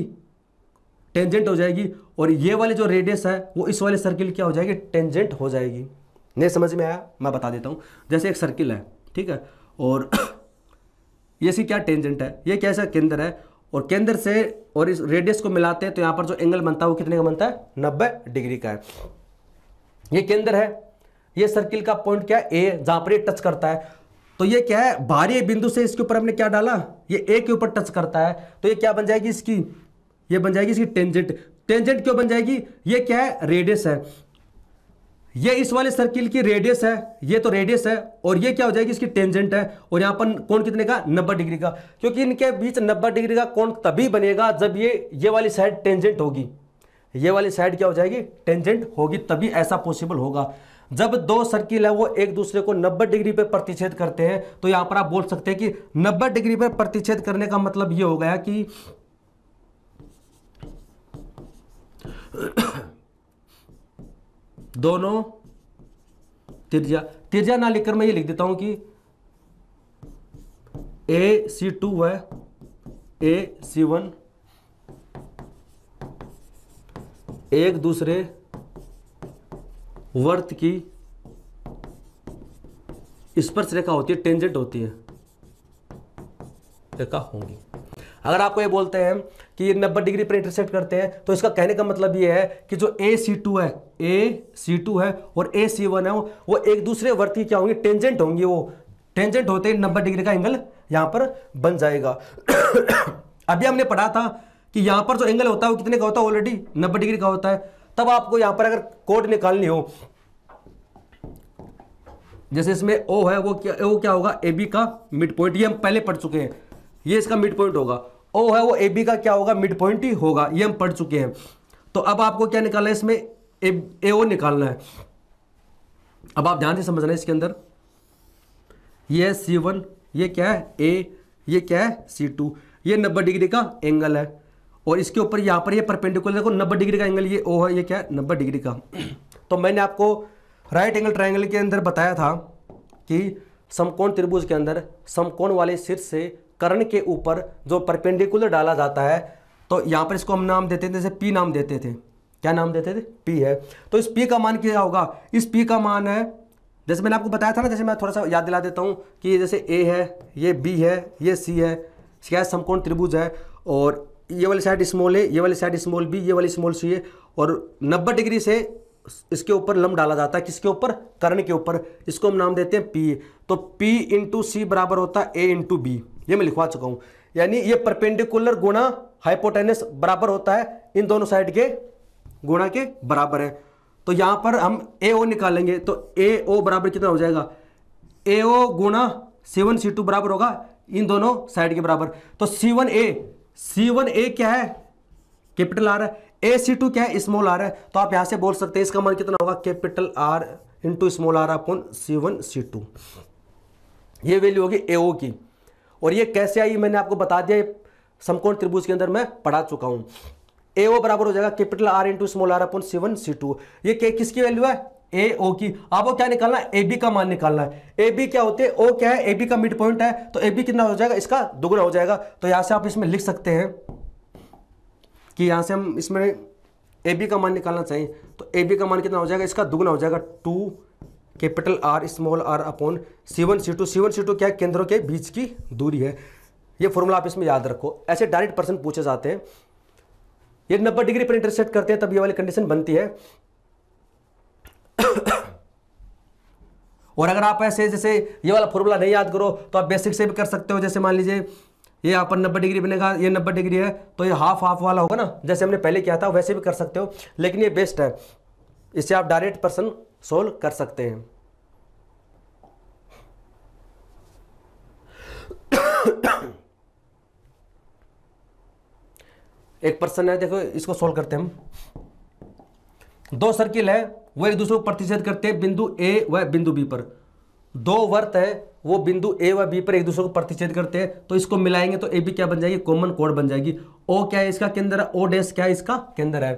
टेंजेंट हो जाएगी। और ये वाली जो रेडियस है वो इस वाले सर्किल क्या हो जाएगी, टेंजेंट हो जाएगी। नहीं समझ में आया, मैं बता देता हूँ। जैसे एक सर्किल है, ठीक है, और ये इसकी क्या टेंजेंट है, ये कैसा केंद्र है, और केंद्र से और इस रेडियस को मिलाते हैं तो यहाँ पर जो एंगल बनता है वो कितने का बनता है, 90 डिग्री का है। ये केंद्र है, ये सर्किल का पॉइंट क्या है, ए, जहां पर ये टच करता है। तो ये क्या है, बाहरी बिंदु से इसके ऊपर हमने क्या डाला, ये ए के ऊपर टच करता है, तो ये क्या बन जाएगी इसकी, ये बन जाएगी इसकी टेंजेंट। टेंजेंट क्यों बन जाएगी, ये क्या है, रेडियस है। ये इस वाले सर्किल की रेडियस है, ये तो रेडियस है, और ये क्या हो जाएगी, इसकी टेंजेंट है। और यहां पर कोण कितने का, 90 डिग्री का। क्योंकि इनके बीच 90 डिग्री का कोण तभी बनेगा जब ये वाली साइड टेंजेंट होगी। ये वाली साइड क्या हो जाएगी, टेंजेंट होगी, तभी ऐसा पॉसिबल होगा। जब दो सर्किल है वो एक दूसरे को 90 डिग्री पे प्रतिच्छेद करते हैं, तो यहां पर आप बोल सकते हैं कि 90 डिग्री पे प्रतिच्छेद करने का मतलब ये हो गया कि दोनों त्रिज्या ना लिखकर मैं ये लिख देता हूं कि AC2 है, AC1 एक दूसरे वर्त की स्पर्श रेखा होती है, टेंजेंट होती है, रेखा होंगी। अगर आपको ये बोलते हैं कि 90 डिग्री पर इंटरसेक्ट करते हैं, तो इसका कहने का मतलब ये है कि जो AC2 है, AC2 है और AC1 है वो एक दूसरे वर्त की क्या होंगी, टेंजेंट होंगी। वो टेंजेंट होते ही 90 डिग्री का एंगल यहां पर बन जाएगा। अभी हमने पढ़ा था कि यहां पर जो एंगल होता है वो कितने का होता है, ऑलरेडी 90 डिग्री का होता है। तब आपको यहां पर अगर कोड निकालनी हो, जैसे इसमें O है, वो क्या होगा, AB का मिड पॉइंट, ये हम पहले पढ़ चुके हैं, ये इसका मिड पॉइंट होगा। O है वो AB का क्या होगा, मिड पॉइंट ही होगा, ये हम पढ़ चुके हैं। तो अब आपको क्या निकालना है, इसमें AO निकालना है। अब आप ध्यान से समझना है, इसके अंदर ये C1, ये क्या है A, ये क्या है C2, ये 90 डिग्री का एंगल है, और इसके ऊपर यहाँ पर ये परपेंडिकुलर देखो 90 डिग्री का एंगल, ये O है, ये क्या है 90 डिग्री का। तो मैंने आपको राइट एंगल ट्रायंगल के अंदर बताया था कि समकोण त्रिभुज के अंदर समकोण वाले शीर्ष से कर्ण के ऊपर जो परपेंडिकुलर डाला जाता है, तो यहाँ पर इसको हम नाम देते थे, जैसे P नाम देते थे। क्या नाम देते थे, P है। तो इस P का मान क्या होगा, इस P का मान है, जैसे मैंने आपको बताया था ना, जैसे मैं थोड़ा सा याद दिला देता हूँ कि जैसे A है, ये B है, ये C है, क्या है, समकोण त्रिभुज है, और ये वाली साइड स्मॉल है, ये वाली साइड स्मॉल B, ये वाली स्मॉल C है, और 90 डिग्री से इसके ऊपर लंब डाला जाता है, किसके ऊपर, कर्ण के ऊपर। इसको हम नाम देते हैं P। तो P इंटू C बराबर होता है A इंटू B, ये मैं लिखवा चुका हूँ। यानी ये परपेंडिकुलर गुणा हाइपोटेनस बराबर होता है इन दोनों साइड के गुणा के बराबर है। तो यहां पर हम AO निकालेंगे तो AO बराबर कितना हो जाएगा, AO गुणा C1 C2 बराबर होगा इन दोनों साइड के बराबर। तो C1A क्या है, कैपिटल आर है, AC2 क्या है, स्मॉल आर है। तो आप यहां से बोल सकते हैं इसका मान कितना होगा, capital R into small r upon C1 C2। ये वैल्यू होगी AO की। और ये कैसे आई मैंने आपको बता दिया, समकोण त्रिभुज के अंदर मैं पढ़ा चुका हूं। AO बराबर हो जाएगा capital R into small r upon C1 C2। ये किसकी वैल्यू है, AO की। आपको क्या निकालना है, AB का मान निकालना है। AB क्या होते हैं, O क्या है, AB का मिड पॉइंट है, तो AB कितना हो जाएगा, इसका दुगुना हो जाएगा। तो यहां से आप इसमें लिख सकते हैं कि यहां से हम इसमें AB का मान निकालना चाहिए, तो AB का मान कितना हो जाएगा, इसका दुगुना हो जाएगा 2 capital R small r upon C1 C2। C1 C2 क्या है, केंद्रों के बीच की दूरी है। ये फॉर्मूला आप इसमें याद रखो, ऐसे डायरेक्ट प्रश्न पूछे जाते हैं। ये 90 डिग्री पर इंटरसेक्ट करते हैं तब ये वाली कंडीशन बनती है। और अगर आप ऐसे जैसे ये वाला फॉर्मूला नहीं याद करो तो आप बेसिक से भी कर सकते हो। जैसे मान लीजिए ये यहाँ पर 90 डिग्री बनेगा, ये 90 डिग्री है तो ये हाफ हाफ वाला होगा ना, जैसे हमने पहले किया था वैसे भी कर सकते हो, लेकिन ये बेस्ट है, इससे आप डायरेक्ट प्रश्न सोल्व कर सकते हैं। एक प्रश्न है, देखो इसको सोल्व करते हैं हम। दो सर्किल है वो एक दूसरे को प्रतिच्छेद करते हैं बिंदु A व बिंदु B पर। दो वर्त है वो बिंदु A व B पर एक दूसरे को प्रतिच्छेद करते हैं, तो इसको मिलाएंगे तो AB क्या बन जाएगी, कॉमन कोण बन जाएगी। O क्या है, इसका केंद्र है, O डैश क्या है, इसका केंद्र है।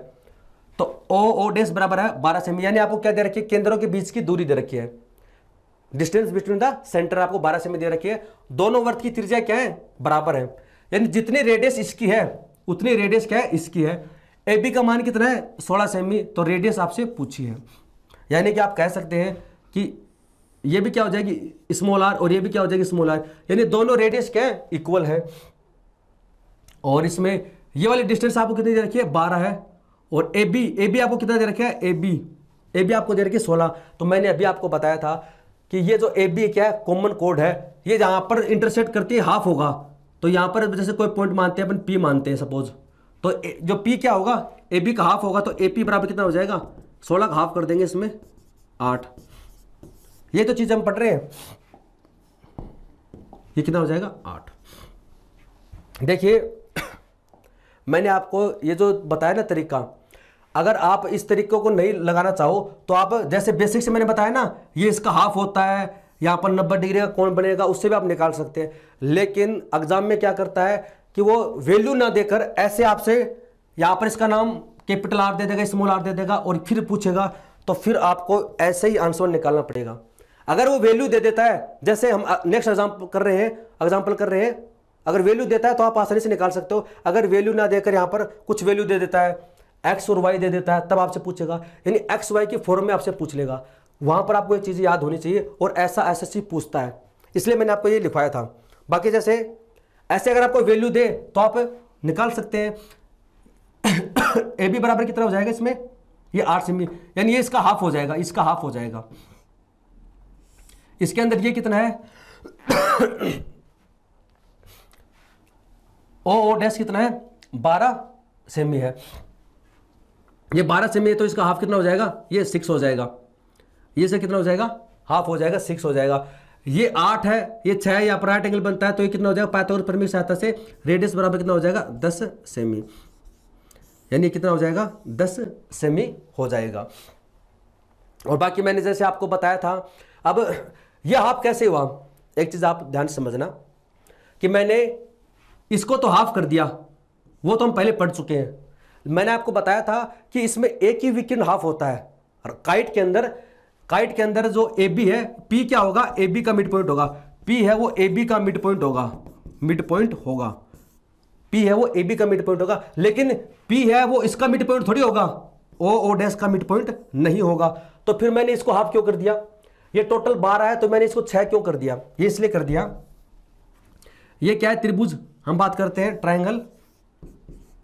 तो O डैश बराबर है 12 सेमी, यानी आपको क्या दे रखी है, केंद्रों के बीच की दूरी दे रखी है। डिस्टेंस बिटवीन द सेंटर आपको 12 सेमी दे रखी है। दोनों वर्त की त्रिज्या क्या है, बराबर है, यानी जितनी रेडियस इसकी है उतनी रेडियस क्या है, इसकी है। AB का मान कितना है, 16 सेमी, तो रेडियस आपसे पूछी है। यानी कि आप कह सकते हैं कि ये भी क्या हो जाएगी, स्मॉल आर, और ये भी क्या हो जाएगी, स्मॉल आर, यानी दोनों रेडियस क्या है, इक्वल है। और इसमें ये वाली डिस्टेंस आपको कितनी दे रखी है, 12 है। और AB आपको कितना दे रखा है, AB आपको दे रखी है 16। तो मैंने अभी आपको बताया था कि ये जो AB क्या है, कॉमन कोड है, ये जहां पर इंटरसेक्ट करती है हाफ होगा। तो यहां पर जैसे कोई पॉइंट मानते हैं अपन P मानते हैं सपोज, तो जो P क्या होगा, AB का हाफ होगा, तो AP बराबर कितना हो जाएगा, 16 का हाफ कर देंगे इसमें 8। ये तो चीज हम पढ़ रहे हैं, ये कितना हो जाएगा 8। देखिए मैंने आपको ये जो बताया ना तरीका, अगर आप इस तरीके को नहीं लगाना चाहो तो आप जैसे बेसिक से मैंने बताया ना, ये इसका हाफ होता है, यहाँ पर 90 डिग्री का कोण बनेगा, उससे भी आप निकाल सकते हैं। लेकिन एग्जाम में क्या करता है कि वो वैल्यू ना देकर ऐसे आपसे यहाँ पर इसका नाम कैपिटल आर दे देगा, स्मॉल आर दे देगा, और फिर पूछेगा, तो फिर आपको ऐसे ही आंसर निकालना पड़ेगा। अगर वो वैल्यू दे देता है, जैसे हम नेक्स्ट एग्जाम्पल कर रहे हैं, अगर वैल्यू देता है तो आप आसानी से निकाल सकते हो। अगर वैल्यू ना देकर यहाँ पर कुछ वैल्यू दे देता है, एक्स और वाई दे देता है, तब आपसे पूछेगा, यानी एक्स वाई की फॉर्म में आपसे पूछ लेगा। वहां पर आपको ये चीज़ याद होनी चाहिए, और ऐसा एसएससी पूछता है, इसलिए मैंने आपको ये लिखवाया था। बाकी जैसे ऐसे अगर आपको वैल्यू दे तो आप निकाल सकते हैं। AB बराबर कितना हो जाएगा इसमें, ये 8 सेमी, यानी ये इसका हाफ हो जाएगा, इसका हाफ हो जाएगा। इसके अंदर ये कितना है, O डैश कितना है, 12 सेमी है। ये 12 सेमी है तो इसका हाफ कितना हो जाएगा, ये 6 हो जाएगा। ये से कितना हो जाएगा, हाफ हो जाएगा, 6 हो जाएगा। ये 8 है, ये 6 है, यहाँ पर राइट एंगल बनता है, तो ये कितना हो जाएगा, पाइथागोरस प्रमेय की सहायता से रेडियस बराबर कितना हो जाएगा, 10 सेमी, यानी कितना हो जाएगा, 10 सेमी हो जाएगा। और बाकी मैंने जैसे आपको बताया था। अब यह हाफ कैसे हुआ, एक चीज आप ध्यान से समझना कि मैंने इसको तो हाफ कर दिया, वो तो हम पहले पढ़ चुके हैं। मैंने आपको बताया था कि इसमें एक ही विकिरण हाफ होता है। और काइट के अंदर जो AB है, P क्या होगा, AB का मिड पॉइंट होगा। P है वो AB का मिड पॉइंट होगा, P है वो AB का मिड पॉइंट होगा। लेकिन P है वो इसका मिड पॉइंट थोड़ी होगा, O डैश का मिड पॉइंट नहीं होगा। तो फिर मैंने इसको हाफ क्यों कर दिया, ये टोटल 12 है तो मैंने इसको 6 क्यों कर दिया, ये इसलिए कर दिया, ये क्या है, त्रिभुज, हम बात करते हैं ट्राइंगल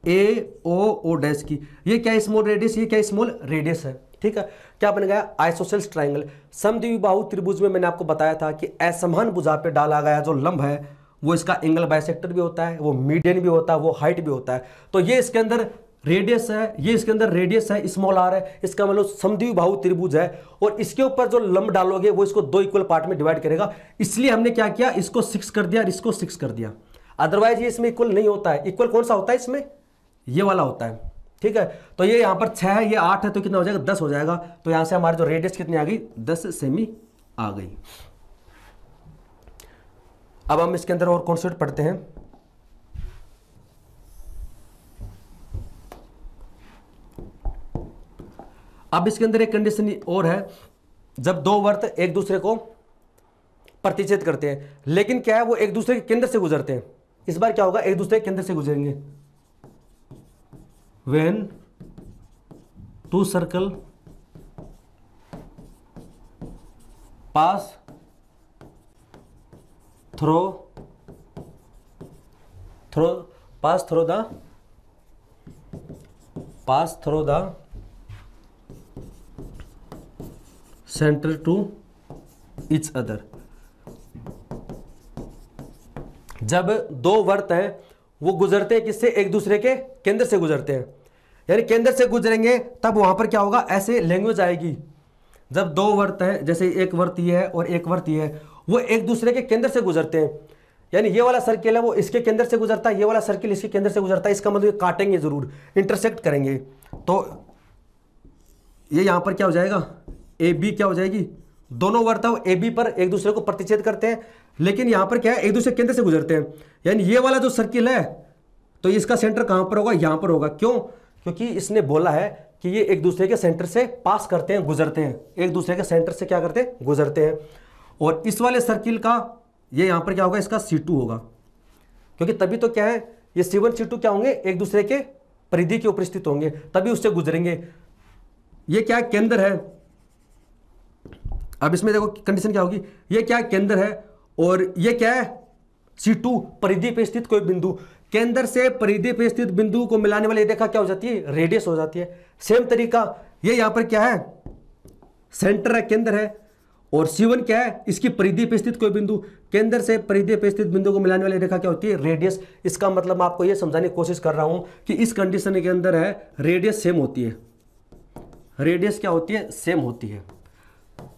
AO डैश की। ये क्या है, स्मॉल रेडियस, ये क्या है, स्मॉल रेडियस है, ठीक है। क्या बन गया, आइसोसेल्स ट्राइंगल। समद्विबाहु त्रिभुज में मैंने आपको बताया था कि असमान भुजा पे डाला गया जो लंब है वो इसका एंगल बाइसेक्टर भी होता है, वो मीडियन भी होता है, वो हाइट भी होता है। तो ये इसके अंदर रेडियस है, ये इसके अंदर रेडियस है स्मॉल आर है, इसका मतलब समद्विबाहु त्रिभुज है, और इसके ऊपर जो लंब डालोगे वो इसको दो इक्वल पार्ट में डिवाइड करेगा। इसलिए हमने क्या किया, इसको 6 कर दिया और इसको 6 कर दिया। अदरवाइज ये इसमें इक्वल नहीं होता है। इक्वल कौन सा होता है इसमें, ये वाला होता है। ठीक है, तो ये यहां पर 6 है, ये 8 है, तो कितना हो जाएगा 10 हो जाएगा। तो यहां से हमारी जो रेडियस कितनी आ गई 10 सेमी आ गई। अब हम इसके अंदर और कॉन्सेप्ट पढ़ते हैं। अब इसके अंदर एक कंडीशन और है, जब दो वर्त एक दूसरे को प्रतिच्छेद करते हैं, लेकिन क्या है वो एक दूसरे के केंद्र से गुजरते हैं। इस बार क्या होगा, एक दूसरे के केंद्र से गुजरेंगे। When two circle pass through the center to each other। जब दो वर्त हैं वो गुजरते हैं किससे, एक दूसरे के केंद्र से गुजरते हैं, यानी केंद्र से गुजरेंगे तब वहां पर क्या होगा, ऐसे लैंग्वेज आएगी। जब दो वर्त हैं, जैसे एक वर्त ये है और एक वर्त ये है, वो एक दूसरे के केंद्र से गुजरते हैं, यानी ये वाला सर्किल है वो इसके केंद्र से गुजरता है, ये वाला सर्किल इसके केंद्र से गुजरता है। इसका मतलब ये काटेंगे जरूर, इंटरसेक्ट करेंगे। तो ये यहां पर क्या हो जाएगा, ए बी क्या हो जाएगी, दोनों वर्त ए बी पर एक दूसरे को प्रतिच्छेद करते हैं, लेकिन यहां पर क्या है, एक दूसरे के केंद्र से गुजरते हैं। यानी ये वाला जो सर्किल है तो इसका सेंटर कहां पर होगा, यहां पर होगा। क्यों, क्योंकि इसने बोला है कि ये एक दूसरे के सेंटर से पास करते हैं, गुजरते हैं, एक दूसरे के सेंटर से क्या करते हैं, गुजरते हैं। और इस वाले सर्किल का ये यहां पर क्या होगा, इसका C2 होगा, क्योंकि तभी तो क्या है, ये C1 C2 क्या होंगे, एक दूसरे के परिधि के ऊपर स्थित होंगे, तभी उससे गुजरेंगे। ये क्या केंद्र है। अब इसमें देखो कंडीशन क्या होगी, ये क्या केंद्र है और ये क्या है C2, परिधि पे स्थित कोई बिंदु। केंद्र से परिधि पे स्थित बिंदु को मिलाने वाली रेखा क्या हो जाती है, रेडियस हो जाती है। सेम तरीका ये यहां पर क्या है, सेंटर है, केंद्र है, और C1 क्या है, इसकी परिधि पे स्थित कोई बिंदु। केंद्र से परिधि पे स्थित बिंदु को मिलाने वाली रेखा क्या होती है, रेडियस। इसका मतलब मैं आपको यह समझाने की कोशिश कर रहा हूं कि इस कंडीशन के अंदर है रेडियस सेम होती है, रेडियस क्या होती है, सेम होती है।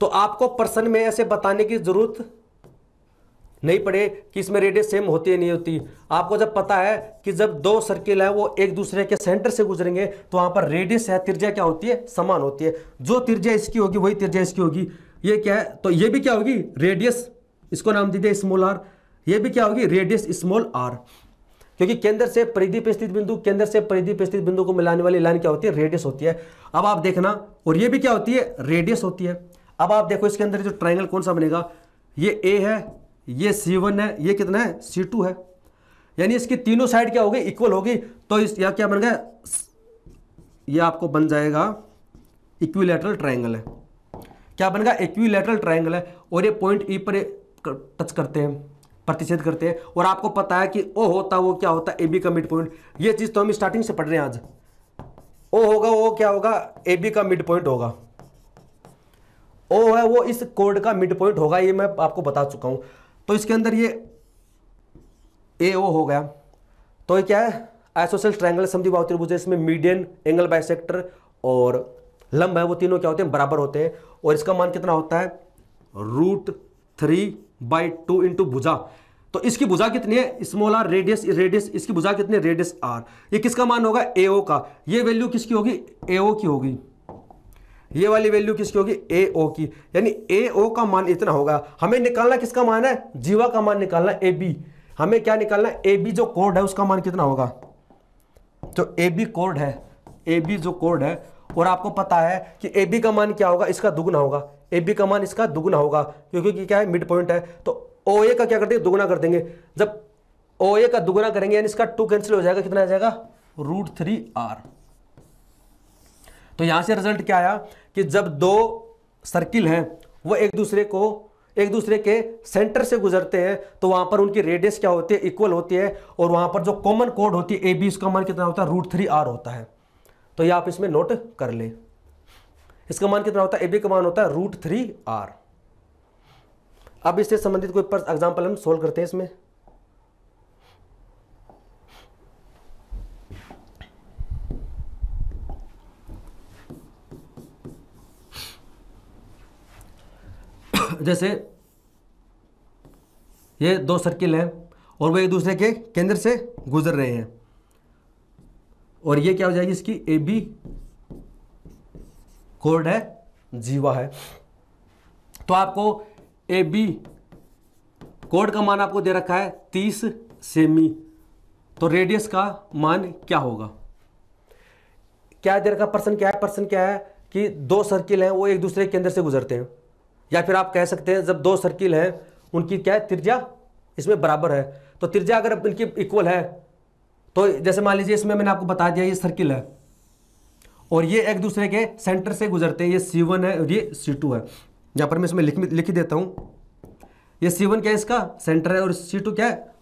तो आपको प्रश्न में ऐसे बताने की जरूरत नहीं पड़े कि इसमें रेडियस सेम होती है नहीं होती। आपको जब पता है कि जब दो सर्किल है वो एक दूसरे के सेंटर से गुजरेंगे तो वहां पर रेडियस है, त्रिज्या क्या होती है, समान होती है। जो त्रिज्या इसकी होगी वही त्रिज्या इसकी होगी। ये क्या है, तो ये भी क्या होगी, रेडियस, इसको नाम दीजिए स्मॉल आर। ये भी क्या होगी, रेडियस स्मॉल आर, क्योंकि केंद्र से परिधि पे स्थित बिंदु, केंद्र से परिधि पे स्थित बिंदु को मिलाने वाली लाइन क्या होती है, रेडियस होती है। अब आप देखना, और ये भी क्या होती है, रेडियस होती है। अब आप देखो इसके अंदर जो ट्राइंगल कौन सा बनेगा, ये ए है, ये C1 है, ये कितना है, C2 है, यानी इसकी तीनों साइड क्या होगी, इक्वल होगी। तो इस या क्या बन गया, ये आपको बन जाएगा इक्विलैटरल ट्राइंगल है। क्या बन गया, इक्विलैटरल ट्राइंगल है। और ये पॉइंट ई पर टच करते हैं, प्रतिच्छेद करते हैं, और आपको पता है कि ओ होता वो क्या होता है, ए बी का मिड पॉइंट। ये चीज तो हम स्टार्टिंग से पढ़ रहे हैं आज। ओ होगा वो क्या होगा, ए बी का मिड पॉइंट होगा। ओ है वो इस कोड का मिड पॉइंट होगा, ये मैं आपको बता चुका हूं। तो इसके अंदर ये ए ओ हो गया। तो ये क्या है, आइसोसेलेस ट्रायंगल समद्विबाहु त्रिभुज है। इसमें मीडियन, एंगल बाइसेक्टर और लंब है वो तीनों क्या होते हैं, बराबर होते हैं। और इसका मान कितना होता है, √3/2 इंटू भुजा। तो इसकी भुजा कितनी है, स्मॉल आर, रेडियस, रेडियस इसकी भुजा कितनी है, रेडियस आर। ये किसका मान होगा, एओ का। ये वैल्यू किसकी होगी, एओ की होगी। ये वाली वैल्यू किसकी होगी, एओ की। यानी एओ का मान इतना होगा। हमें निकालना किसका मान है, जीवा का मान निकालना, ए बी। हमें क्या निकालना है, ए बी जो कोड है उसका मान कितना होगा। जो ए बी कोड है, ए बी जो कोड है, और आपको पता है कि ए बी का मान क्या होगा, इसका दुगुना होगा। ए बी का मान इसका दुगुना होगा, क्योंकि क्या है, मिड पॉइंट है। तो ओ ए का क्या करते हैं, दुगुना कर देंगे। जब ओ ए का दुगुना करेंगे यानी इसका 2 कैंसिल हो जाएगा, कितना आ जाएगा, √3r। तो यहां से रिजल्ट क्या आया कि जब दो सर्किल हैं वो एक दूसरे के सेंटर से गुजरते हैं तो वहां पर उनकी रेडियस क्या होती है, इक्वल होती है। और वहां पर जो कॉमन कोड होती है ए बी, इसका मान कितना होता है, √3r होता है। तो ये आप इसमें नोट कर ले, इसका मान कितना होता है, ए बी का मान होता है √3r। अब इससे संबंधित कोई एग्जाम्पल हम सोल्व करते हैं इसमें। जैसे ये दो सर्किल हैं और वो एक दूसरे के केंद्र से गुजर रहे हैं, और ये क्या हो जाएगी, इसकी ए बी कोड है, जीवा है। तो आपको ए बी कोड का मान आपको दे रखा है 30 सेमी, तो रेडियस का मान क्या होगा, क्या दे रखा, पर्सन क्या है, पर्सन क्या है कि दो सर्किल हैं वो एक दूसरे के केंद्र से गुजरते हैं, या फिर आप कह सकते हैं जब दो सर्किल हैं उनकी क्या है, त्रिज्या इसमें बराबर है। तो त्रिज्या अगर इनकी इक्वल है तो जैसे मान लीजिए इसमें मैंने आपको बता दिया ये सर्किल है और ये एक दूसरे के सेंटर से गुजरते हैं, ये C1 है और ये C2 है। यहाँ पर मैं इसमें लिख ही देता हूँ, ये C1 क्या है, इसका सेंटर है, और C2 क्या है,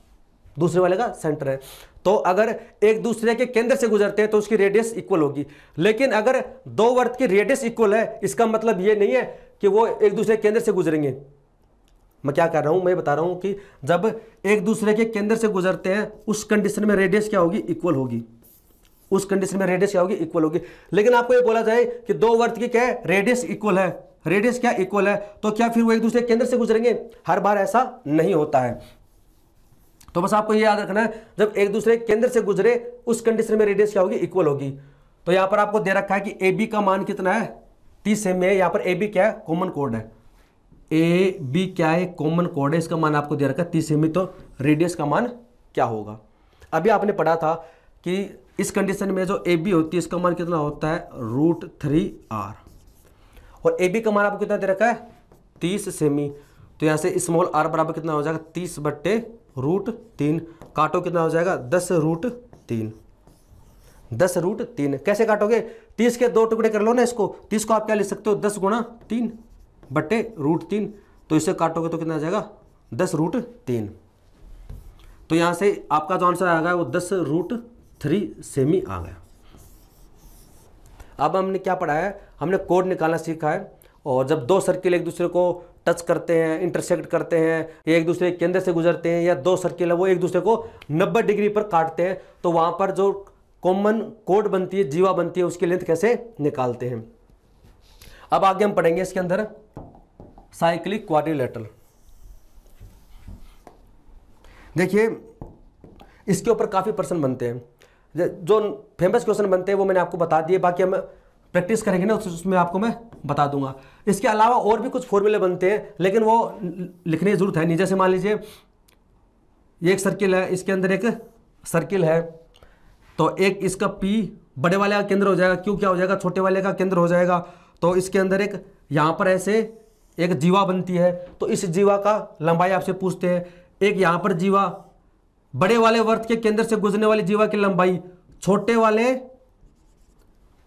दूसरे वाले का सेंटर है। तो अगर एक दूसरे के केंद्र से गुजरते हैं तो उसकी रेडियस इक्वल होगी, लेकिन अगर दो वर्त की रेडियस इक्वल है इसका मतलब ये नहीं है कि वो एक दूसरे के केंद्र से गुजरेंगे। मैं क्या कर रहा हूं, मैं बता रहा हूं कि जब एक दूसरे के केंद्र से गुजरते हैं उस कंडीशन में रेडियस क्या होगी, इक्वल होगी, उस कंडीशन में रेडियस क्या होगी, इक्वल होगी। लेकिन आपको ये बोला जाए कि दो वर्त की क्या है, रेडियस इक्वल है, रेडियस क्या इक्वल है, तो क्या फिर वो एक दूसरे के केंद्र से गुजरेंगे, हर बार ऐसा नहीं होता है। तो बस आपको ये याद रखना है, जब एक दूसरे के केंद्र से गुजरे उस कंडीशन में रेडियस क्या होगी, इक्वल होगी। तो यहां पर आपको दे रखा है कि ए बी का मान कितना है, 30 सेमी है। यहां पर ए बी क्या है, कॉमन कोड है, ए बी क्या है, कॉमन कोड है, इसका मान आपको दे रखा है 30 सेमी। तो रेडियस का मान क्या होगा, अभी आपने पढ़ा था कि इस कंडीशन में जो ए बी होती है इसका मान कितना होता है, √3r, और ए बी का मान आपको कितना दे रखा है, 30 सेमी। तो यहां से स्मॉल r बराबर कितना हो जाएगा, 30/√3, काटो कितना हो जाएगा, 10√3, 10√3। कैसे काटोगे, 30 के दो टुकड़े कर लो ना इसको, 30 को आप क्या लिख सकते हो, 10 × 3/√3, तो इसे काटोगे तो कितना आ जाएगा, 10√3। तो यहां से आपका जो आंसर आ गया वो 10√3 सेमी आ गया। अब हमने क्या पढ़ा है, हमने कोड निकालना सीखा है, और जब दो सर्किल एक दूसरे को टच करते हैं, इंटरसेक्ट करते हैं, या एक दूसरे के केंद्र से गुजरते हैं, या दो सर्किल है वो एक दूसरे को 90 डिग्री पर काटते हैं, तो वहां पर जो कॉमन कोड बनती है, जीवा बनती है, उसकी लेंथ कैसे निकालते हैं। अब आगे हम पढ़ेंगे इसके अंदर साइक्लिक क्वाड्रिलेटरल। देखिए इसके ऊपर काफ़ी प्रश्न बनते हैं, जो फेमस क्वेश्चन बनते हैं वो मैंने आपको बता दिए, बाकी हम प्रैक्टिस करेंगे ना उसमें आपको मैं बता दूंगा। इसके अलावा और भी कुछ फॉर्मूले बनते हैं लेकिन वो लिखने की जरूरत है नहीं। जैसे मान लीजिए ये एक सर्किल है, इसके अंदर एक सर्किल है, तो एक इसका P बड़े वाले का केंद्र हो जाएगा, Q क्या हो जाएगा, छोटे वाले का केंद्र हो जाएगा। तो इसके अंदर एक यहाँ पर ऐसे एक जीवा बनती है, तो इस जीवा का लंबाई आपसे पूछते हैं। एक यहाँ पर जीवा, बड़े वाले वर्त के केंद्र से गुजरने वाली जीवा की लंबाई, छोटे वाले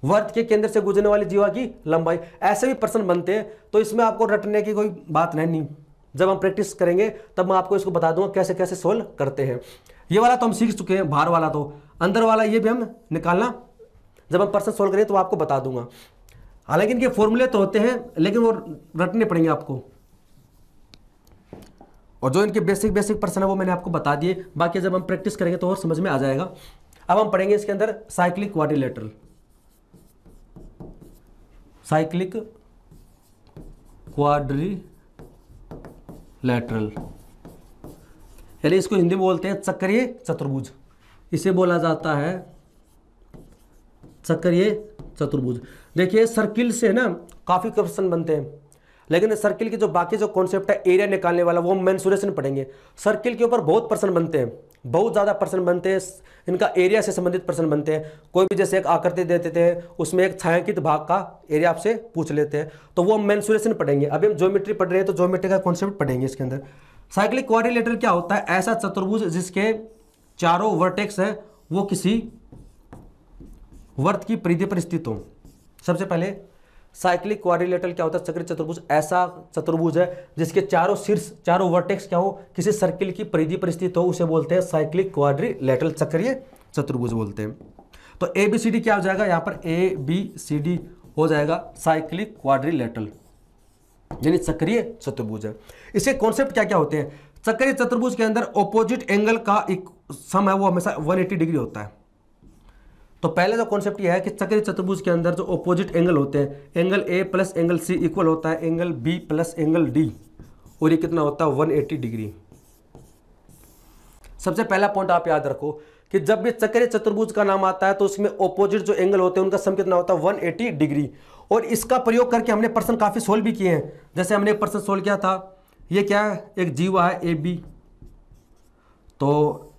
वर्त के केंद्र से गुजरने वाली जीवा की लंबाई, ऐसे भी प्रश्न बनते हैं। तो इसमें आपको रटने की कोई बात नहीं, जब हम प्रैक्टिस करेंगे तब मैं आपको इसको बता दूंगा कैसे कैसे सोल्व करते हैं। ये वाला तो हम सीख चुके हैं, बाहर वाला तो, अंदर वाला ये भी हम निकालना जब हम प्रश्न सोल्व करें तो आपको बता दूंगा। हालांकि इनके फॉर्मूले तो होते हैं लेकिन वो रटने पड़ेंगे आपको, और जो इनके बेसिक प्रश्न है वो मैंने आपको बता दिए, बाकी जब हम प्रैक्टिस करेंगे तो और समझ में आ जाएगा। अब हम पढ़ेंगे इसके अंदर साइक्लिक क्वाड्रिलेटरल। साइक्लिक क्वाड्रिलेटरल यानी इसको हिंदी में बोलते हैं चक्रीय चतुर्भुज, इसे बोला जाता है चक्रीय चतुर्भुज। देखिए सर्किल से ना काफ़ी क्वेश्चन बनते हैं, लेकिन सर्किल की जो बाकी जो कॉन्सेप्ट है एरिया निकालने वाला वो हम मेंसुरेशन पढ़ेंगे। सर्किल के ऊपर बहुत प्रश्न बनते हैं, बहुत ज़्यादा प्रश्न बनते हैं, इनका एरिया से संबंधित प्रश्न बनते हैं। कोई भी जैसे एक आकृति दे देते हैं, उसमें एक छायांकित भाग का एरिया आपसे पूछ लेते हैं, तो वो हम मेंसुरेशन पढ़ेंगे। अभी हम ज्योमेट्री पढ़ रहे हैं तो ज्योमेट्री का कॉन्सेप्ट पढ़ेंगे इसके अंदर। साइक्लिक क्वाड्रिलेटरल क्या होता है, ऐसा चतुर्भुज जिसके चारों वर्टेक्स है वो किसी वर्त की परिधि पर स्थित हो। सबसे पहले साइक्लिक क्वाड्रिलेटरल क्या होता है, चक्रीय चतुर्भुज ऐसा चतुर्भुज है जिसके चारों शीर्ष, चारों वर्टेक्स क्या हो, किसी सर्किल की परिधि पर स्थित हो, उसे बोलते हैं साइक्लिक क्वाड्रिलेटरल, चक्रीय चतुर्भुज बोलते हैं। तो ABCD क्या हो जाएगा, यहाँ पर ABCD हो जाएगा साइक्लिक क्वाड्रिलेटरल यानी चक्रीय चतुर्भुज है। इसके कॉन्सेप्ट क्या क्या होते हैं, चक्रीय चतुर्भुज के अंदर ऑपोजिट एंगल का एक सम है वो हमेशा 180 डिग्री होता है। तो पहले जो कॉन्सेप्ट ये है कि चक्रीय चतुर्भुज के अंदर जो ऑपोजिट एंगल होते हैं, angle A plus angle C equal होता है angle B plus angle D, और ये कितना होता है 180 डिग्री। सबसे पहला पॉइंट आप याद रखो कि जब भी चक्रीय चतुर्भुज का नाम आता है तो उसमें ऑपोजिट जो एंगल होते हैं उनका सम कितना होता है 180 डिग्री। और इसका प्रयोग करके हमने प्रश्न काफी सोल्व भी किए हैं। जैसे हमने एक प्रश्न सोल्व किया था, ये क्या है, एक जीवा है ए बी, तो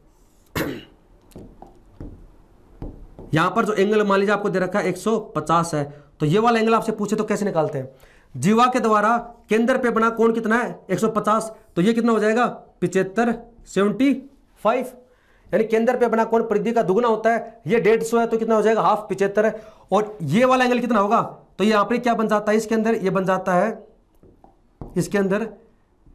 यहां पर जो एंगल मान लीजिए आपको दे रखा है 150 है, तो ये वाला एंगल आपसे पूछे तो कैसे निकालते हैं। जीवा के द्वारा केंद्र पे बना कोण कितना है 150, तो ये कितना हो जाएगा 75 75, यानी केंद्र पे बना कोण परिधि का दुगुना होता है। ये 150 है तो कितना हो जाएगा हाफ 75 है। और ये वाला एंगल कितना होगा, तो यहां पर क्या बन जाता है, इसके अंदर ये बन जाता है, इसके अंदर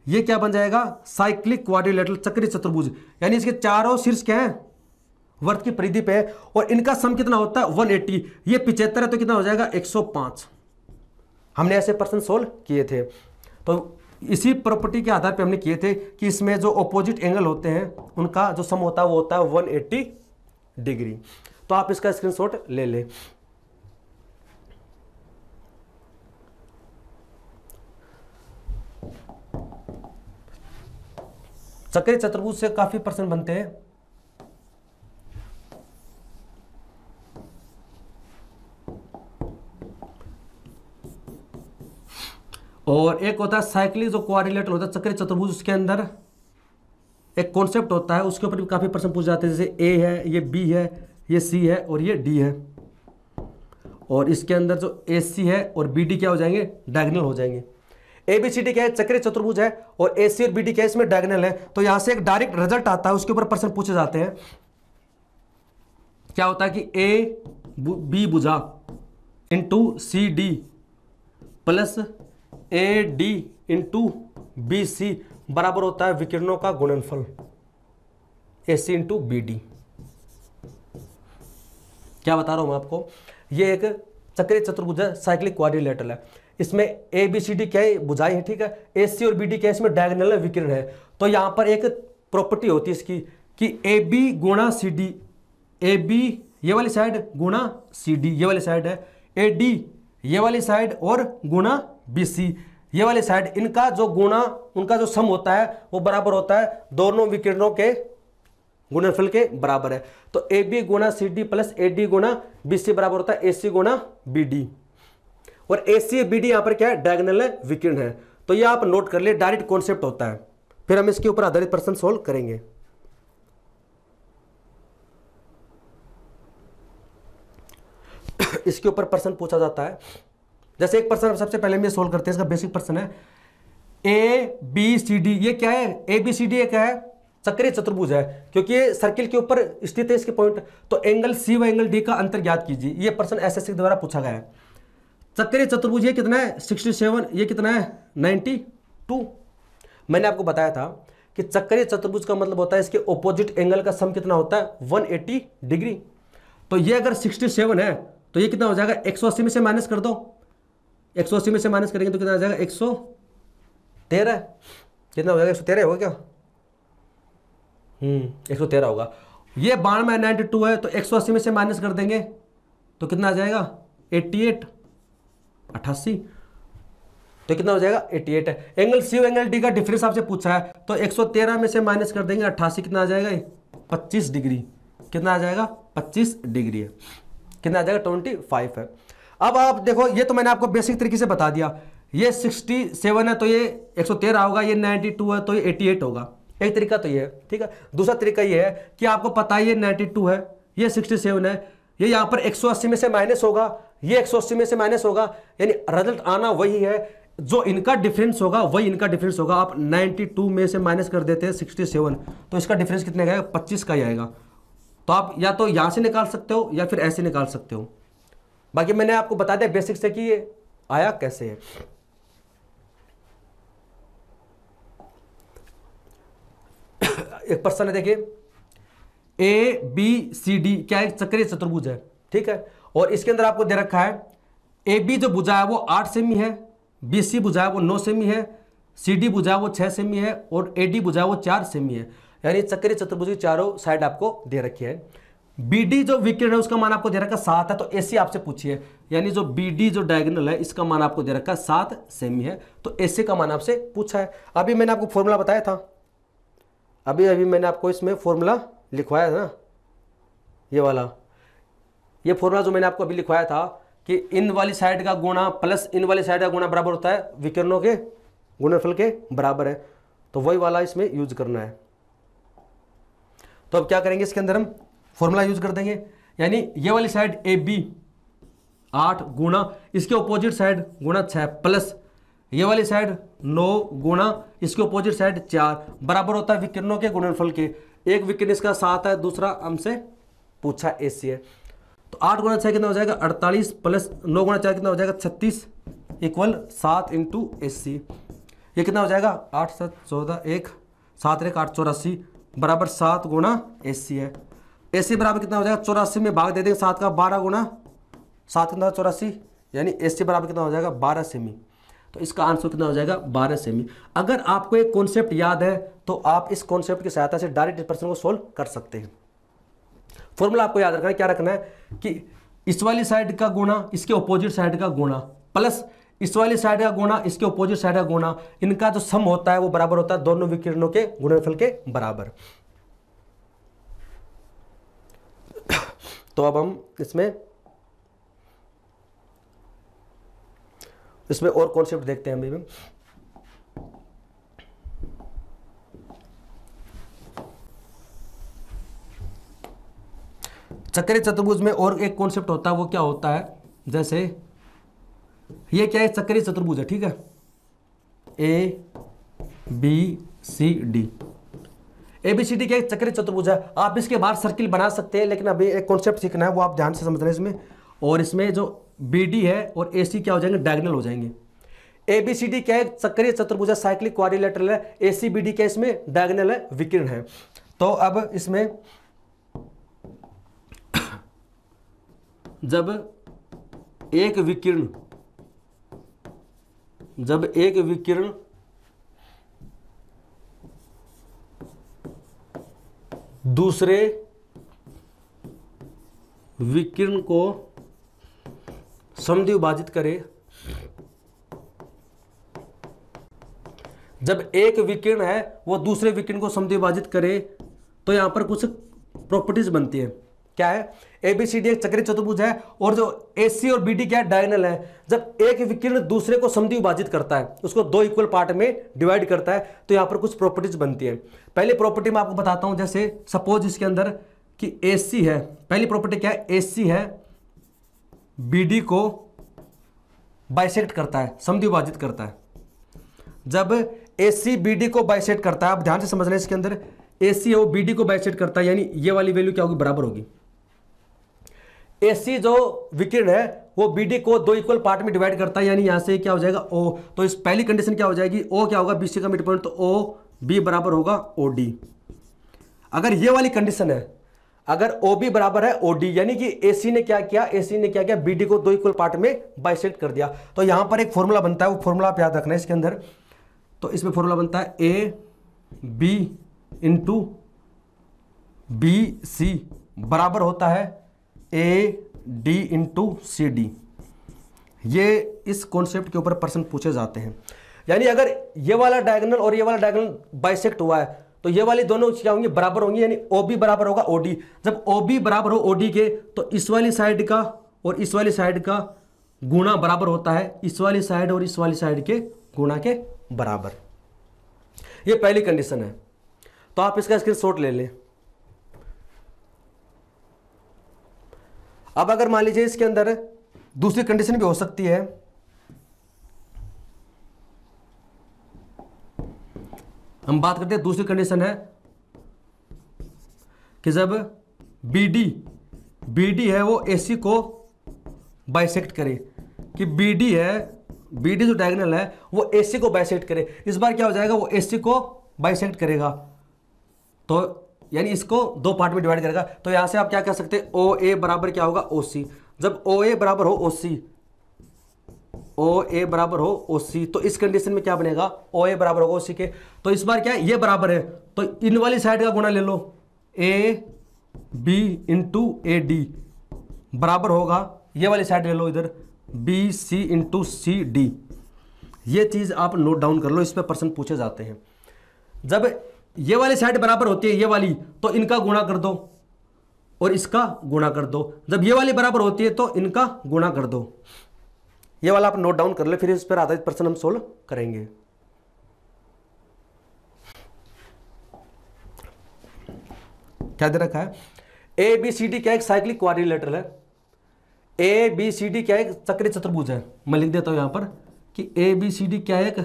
ये क्या बन जाएगा साइक्लिक क्वाड्रिलेटरल चक्रीय चतुर्भुज, यानी इसके चारों शीर्ष क्या है वर्त की परिधि पे है, और इनका सम कितना होता है 180। ये 75 है तो कितना हो जाएगा 105। हमने ऐसे प्रश्न सोल्व किए थे। तो इसी प्रॉपर्टी के आधार पे हमने किए थे कि इसमें जो ऑपोजिट एंगल होते हैं उनका जो सम होता है वो होता है 180 डिग्री। तो आप इसका स्क्रीनशॉट ले लें। चक्रीय चतुर्भुज से काफी प्रश्न बनते हैं। और एक होता है साइक्लिक जो क्वाड्रिलेटरल होता है चक्रीय चतुर्भुज, उसके अंदर एक कॉन्सेप्ट होता है, उसके ऊपर भी काफी प्रश्न पूछ जाते हैं। जैसे ए है, ये बी है, ये सी है और ये डी है। और इसके अंदर जो ए सी है और बी डी क्या हो जाएंगे डायगोनल हो जाएंगे। ए बी सी डी क्या है चक्रीय चतुर्भुज है, और ए सी और बी डी क्या है इसमें डायगोनल है। तो यहां से एक डायरेक्ट रिजल्ट आता है, उसके ऊपर प्रश्न पूछे जाते हैं। क्या होता है कि ए बी भुजा into C D plus A D into B C बराबर होता है विकिरणों का गुणनफल A C into B D. क्या बता रहा हूं मैं आपको, ये एक चक्रीय चतुर्भुज है, साइक्लिक क्वाड्रिलेटरल है। इसमें ए बी सी डी क्या है भुजाएं है, ठीक है। ए सी और बी डी क्या है इसमें डायगोनल है, विकिरण है। तो यहां पर एक प्रॉपर्टी होती है इसकी कि ए बी गुणा सी डी, ए बी ये वाली साइड गुणा सी डी ये वाली साइड है, ए डी ये वाली साइड और गुणा बी सी ये वाली साइड, इनका जो गुणा उनका जो सम होता है वो बराबर होता है दोनों विकिरणों के गुणनफल के बराबर है। तो ए बी गुणा C D plus A D गुणा बी सी बराबर होता है ए सी गुणा बी डी। और ए सी बी डी यहां पर क्या है डायगोनल है, विकिरण है। तो ये आप नोट कर लिए, डायरेक्ट कॉन्सेप्ट होता है। फिर हम इसके ऊपर आधारित प्रश्न सोल्व करेंगे। इसके ऊपर प्रश्न पूछा जाता है। जैसे एक प्रश्न सबसे पहले हम ये सोल्व करते हैं, इसका बेसिक प्रश्न है ए बी सी डी, ये क्या है ए बी सी डी क्या है चक्रीय चतुर्भुज है, क्योंकि ये सर्किल के ऊपर स्थित है इसके पॉइंट। तो एंगल सी व एंगल डी का अंतर ज्ञात कीजिए। ये प्रश्न एसएससी द्वारा पूछा गया है। चक्रीय चतुर्भुज ये कितना है 67, ये कितना है 92। मैंने आपको बताया था कि चक्रीय चतुर्भुज का मतलब होता है इसके ऑपोजिट एंगल का सम कितना होता है 180 डिग्री। तो ये अगर 67 है तो ये कितना हो जाएगा 180 में से माइनस कर दो, 180 में से माइनस करेंगे तो कितना आ जाएगा 113। कितना हो जाएगा 113 होगा क्या 113 होगा। ये 92 92 है तो 180 में से माइनस कर देंगे तो कितना आ जाएगा 88 88। तो कितना हो जाएगा 88 है। एंगल सी और एंगल डी का डिफरेंस आपसे पूछा है, तो 113 में से माइनस कर देंगे 88, कितना आ जाएगा 25 डिग्री। कितना आ जाएगा 25 डिग्री है। कितना आ जाएगा 25 है। अब आप देखो, ये तो मैंने आपको बेसिक तरीके से बता दिया। ये 67 है तो ये 113 होगा, ये 92 है तो ये 88 होगा। एक तरीका तो ये है, ठीक है। दूसरा तरीका ये है कि आपको पता है ये 92 है, ये 67 है, ये यहाँ पर 180 में से माइनस होगा, ये 180 में से माइनस होगा, यानी रिजल्ट आना वही है, जो इनका डिफरेंस होगा वही इनका डिफरेंस होगा। आप 92 में से माइनस कर देते हैं 67, तो इसका डिफरेंस कितने का आएगा 25 का ही आएगा। तो आप या तो यहां से निकाल सकते हो या फिर ऐसे निकाल सकते हो। बाकी मैंने आपको बता दिया बेसिक से कि ये आया कैसे है। एक प्रश्न है देखिए, ए बी सी डी क्या एक चक्रीय चतुर्भुज है, ठीक है। और इसके अंदर आपको दे रखा है ए बी जो भुजा है वो 8 सेमी है, बी सी भुजा है वो 9 सेमी है, सी डी भुजा वो 6 सेमी है और ए डी भुजा वो 4 सेमी है। यानी चक्रीय चतुर्भुज की चारों साइड आपको दे रखी है। BD जो विकिरण है उसका मान आपको दे रखा 7 है, तो AC आपसे पूछिए, यानी जो BD जो डायगोनल है इसका मान आपको दे रखा 7 सेमी है, तो AC का मान आपसे पूछा है। अभी मैंने आपको फॉर्मूला बताया था, अभी मैंने आपको इसमें फॉर्मूला लिखवाया था ना, ये वाला, ये फॉर्मूला जो मैंने आपको अभी लिखवाया था कि इन वाली साइड का गुणा प्लस इन वाली साइड का गुणा बराबर होता है विकिरणों के गुणनफल के बराबर है, तो वही वाला इसमें यूज करना है। तो अब क्या करेंगे, इसके अंदर हम फॉर्मूला यूज कर देंगे, यानी ये वाली साइड AB 8 गुणा इसके ऑपोजिट साइड गुणा 6 प्लस ये वाली साइड 9 गुणा इसके ऑपोजिट साइड 4 बराबर होता है विकिरणों के गुणनफल के। एक विकिरण इसका 7 है, दूसरा हमसे पूछा AC है, तो 8 गुणा 6 कितना हो जाएगा 48 प्लस 9 गुणा 4 कितना हो जाएगा 36 इक्वल 7 इंटू AC। ये कितना हो जाएगा 8 7 14 1 7 1 8 84 बराबर 7 गुणा AC है। AC बराबर कितना हो जाएगा 84 में भाग दे देंगे 7 का, 12 गुणा 7 कितना 84, यानी AC बराबर कितना हो जाएगा 12 सेमी। तो इसका आंसर कितना हो जाएगा 12 सेमी। अगर आपको एक कॉन्सेप्ट याद है तो आप इस कॉन्सेप्ट की सहायता से डायरेक्ट इस प्रश्न को सोल्व कर सकते हैं। फॉर्मूला आपको याद रखना है, क्या रखना है कि इस वाली साइड का गुणा इसके ऑपोजिट साइड का गुणा प्लस इस वाली साइड का गुणा इसके ऑपोजिट साइड का गुणा, इनका जो सम होता है वो बराबर होता है दोनों विकिरणों के गुणनफल के बराबर। तो अब हम इसमें और कॉन्सेप्ट देखते हैं अभी। चक्रीय चतुर्भुज में और एक कॉन्सेप्ट होता है, वो क्या होता है, जैसे ये क्या है चक्रीय चतुर्भुज है, ठीक है, ABCD ABCD क्या है चक्रीय चतुर्भुज है। आप इसके बाहर सर्किल बना सकते हैं, लेकिन अभी एक कॉन्सेप्ट सीखना है, वो आप ध्यान से समझना है इसमें। और इसमें जो BD है और AC क्या हो जाएंगे डायगोनल हो जाएंगे। ABCD क्या है चक्रीय चतुर्भुज है, साइक्लिक क्वाड्रिलेटरल है। ACBD क्या है इसमें डायगोनल है, विकिरण है। तो अब इसमें जब एक विकिरण दूसरे विकिरण को समद्विभाजित करे, जब एक विकिरण है वो दूसरे विकिरण को समद्विभाजित करे तो यहां पर कुछ प्रॉपर्टीज बनती है। क्या है, ABCD एक चक्रीय चतुर्भुज है और जो AC और BD क्या है डायगोनल है। जब एक विकिरण दूसरे को समद्विभाजित करता है, उसको दो इक्वल पार्ट में डिवाइड करता है, तो यहां पर कुछ प्रॉपर्टीज बनती है। पहली प्रॉपर्टी मैं आपको बताता हूं, जैसे सपोज इसके अंदर कि AC है, पहली प्रॉपर्टी क्या है, AC है BD को बाइसेक्ट करता है, समद्विभाजित करता है। जब AC BD को बाइसेक्ट करता है, आप ध्यान से समझना इसके अंदर, AC है वो BD को बाइसेक्ट करता है, यानी ये वाली वैल्यू क्या होगी बराबर होगी। AC जो विकिरण है वो BD को दो इक्वल पार्ट में डिवाइड करता है, यानी यहां से क्या हो जाएगा O। तो इस पहली कंडीशन क्या हो जाएगी, O क्या होगा BC का मिड पॉइंट, तो OB बराबर होगा OD। अगर ये वाली कंडीशन है, अगर OB बराबर है OD, यानी कि AC ने क्या किया, BD को दो इक्वल पार्ट में बाइसेक्ट कर दिया। तो यहां पर एक फॉर्मूला बनता है, वो फॉर्मूला आप याद रखना है इसके अंदर। तो इसमें फॉर्मूला बनता है AB इंटू BC बराबर होता है AD इंटू CD। ये इस कॉन्सेप्ट के ऊपर प्रश्न पूछे जाते हैं। यानी अगर ये वाला डायगोनल और ये वाला डायगोनल बाइसेक्ट हुआ है तो ये वाली दोनों क्या होंगी, बराबर होंगी, यानी OB बराबर होगा OD। जब OB बराबर हो OD के तो इस वाली साइड का और इस वाली साइड का गुणा बराबर होता है इस वाली साइड और इस वाली साइड के गुणा के बराबर। ये पहली कंडीशन है, तो आप इसका स्क्रीनशॉट ले लें। अब अगर मान लीजिए इसके अंदर दूसरी कंडीशन भी हो सकती है, हम बात करते हैं दूसरी कंडीशन है कि जब BD है वो AC को बाइसेक्ट करे, कि BD जो डायगोनल है वो AC को बाइसेक्ट करे। इस बार क्या हो जाएगा, वो AC को बाइसेक्ट करेगा, तो यानी इसको दो पार्ट में डिवाइड करेगा। तो यहां से आप क्या कह सकते हैं, OA बराबर क्या होगा OC। जब OA बराबर हो OC, तो इस कंडीशन में क्या बनेगा, OA बराबर होगा OC के। तो इस बार क्या है, ये बराबर है, तो इन वाली साइड का गुणा ले लो, A B into A D बराबर होगा, ये वाली साइड ले लो इधर, B C into C D. ये चीज़ आप नोट डाउन कर लो, इस पे प्रश्न पूछे जाते हैं। जब ये वाली साइड बराबर होती है ये वाली, तो इनका गुणा कर दो और इसका गुणा कर दो। जब ये वाली बराबर होती है तो इनका गुणा कर दो। ये वाला आप नोट डाउन कर ले, फिर इस पर आधारित प्रश्न हम सोल्व करेंगे। क्या दे रखा है, ए बी सी डी क्या एक साइक्लिक क्वाड्रिलेटरल है। ए बी सी डी क्या एक चक्रीय चतुर्भुज है। मैं लिख देता हूं यहां पर कि ए बी सी डी क्या एक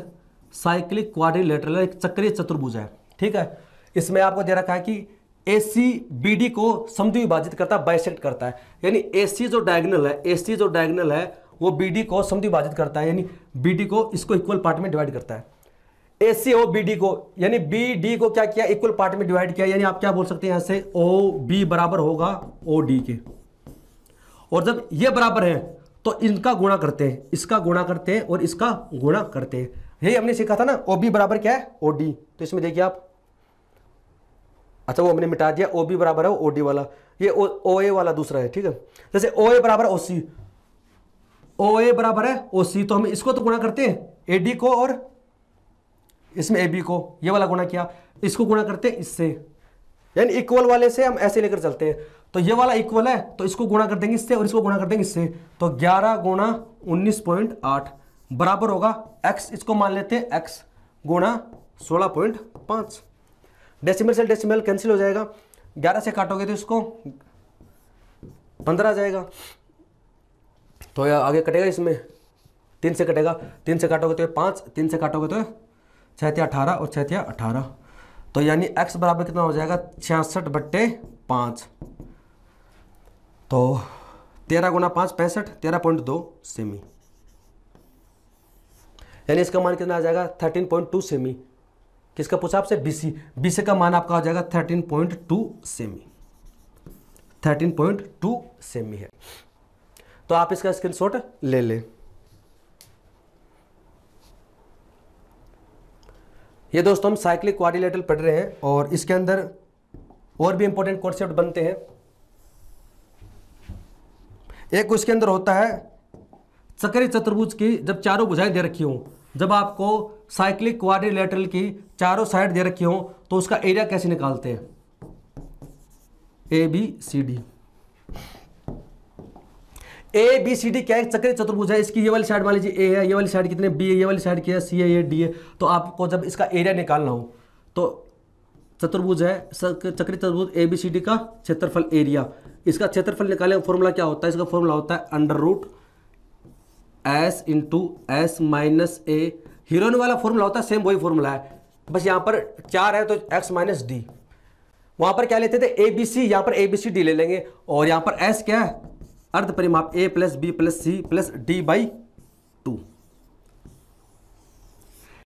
साइक्लिक क्वाड्रिलेटरल है, एक चक्रीय चतुर्भुज है। ठीक है, इसमें आपको दे रखा है कि ए सी बी डी को समद्वि विभाजित करता है, बाइसेक्ट करता है। यानी ए सी जो डायगोनल है, ए सी जो डायगोनल है वो बी डी को समद्वि विभाजित करता है, यानी बी डी को इसको इक्वल पार्ट में डिवाइड करता है। ए सी ओ बी डी को, यानी बी डी को क्या किया, इक्वल पार्ट में डिवाइड किया। यानी आप क्या बोल सकते हैं यहां से, ओ बी बराबर होगा ओ डी के। और जब ये बराबर है तो इनका गुणा करते हैं, इसका गुणा करते हैं और इसका गुणा करते हैं। यही हमने सीखा था ना, ओ बी बराबर क्या है, ओ डी। तो इसमें देखिए आप, अच्छा वो हमने मिटा दिया, ओ बी बराबर है ओ डी वाला, ये ओ ए वाला दूसरा है। ठीक है, जैसे ओ ए बराबर ओ सी, ओ ए बराबर है ओ सी, तो हम इसको तो गुणा करते हैं ए डी को और इसमें ए बी को, ये वाला गुणा किया, इसको गुणा करते हैं इससे, यानी इक्वल वाले से हम ऐसे लेकर चलते हैं। तो ये वाला इक्वल है तो इसको गुणा कर देंगे इससे और इसको गुणा कर देंगे इससे, तो 11 गुणा 19.8 बराबर होगा x, इसको मान लेते हैं x गुणा 16.5। डेसिमल से डेसिमल कैंसिल हो जाएगा, 11 से काटोगे तो इसको 15 आ जाएगा। तो यह आगे कटेगा, इसमें 3 से कटेगा, 3 से काटोगे तो 5, 3 से काटोगे तो 6 18 और 6 18। तो यानी x बराबर कितना हो जाएगा, 66/5। तो 13 गुणा 5 65, 13.2 सेमी। यानी इसका मान कितना आ जाएगा, 13.2 सेमी। किसका पूछा आपसे, बीसी। बीसी का मान आपका हो जाएगा 13.2 सेमी, 13.2 सेमी है। तो आप इसका स्क्रीनशॉट ले लें। ये दोस्तों हम साइक्लिक क्वाड्रिलेटरल पढ़ रहे हैं और इसके अंदर और भी इंपॉर्टेंट कॉन्सेप्ट बनते हैं। एक उसके अंदर होता है चक्रीय चतुर्भुज की जब चारों भुजाएं दे रखी हों, जब आपको साइक्लिक क्वाड्रिलेटरल की चारों साइड दे रखी हों तो उसका एरिया कैसे निकालते हैं, A B C D. A B C D क्या है, चक्रीय चतुर्भुज है। इसकी ये वाली साइड मान लीजिए ए है, ये वाली साइड कितने बी है, ये वाली साइड क्या है सी है, ये डी है। तो आपको जब इसका एरिया निकालना हो तो चतुर्भुज है, चक्रीय चतुर्भुज ए बी सी डी का क्षेत्रफल एरिया, इसका क्षेत्रफल निकालने का फॉर्मूला क्या होता है, इसका फॉर्मूला होता है √s इंटू एस माइनस ए। हीरोइन वाला फॉर्मूला होता है सेम वही फॉर्मूला है, बस यहाँ पर 4 है तो x माइनस डी। वहाँ पर क्या लेते थे ए बी सी, यहाँ पर ए बी सी डी ले लेंगे। और यहाँ पर s क्या है, अर्ध परिमाप a plus B plus C plus D by 2।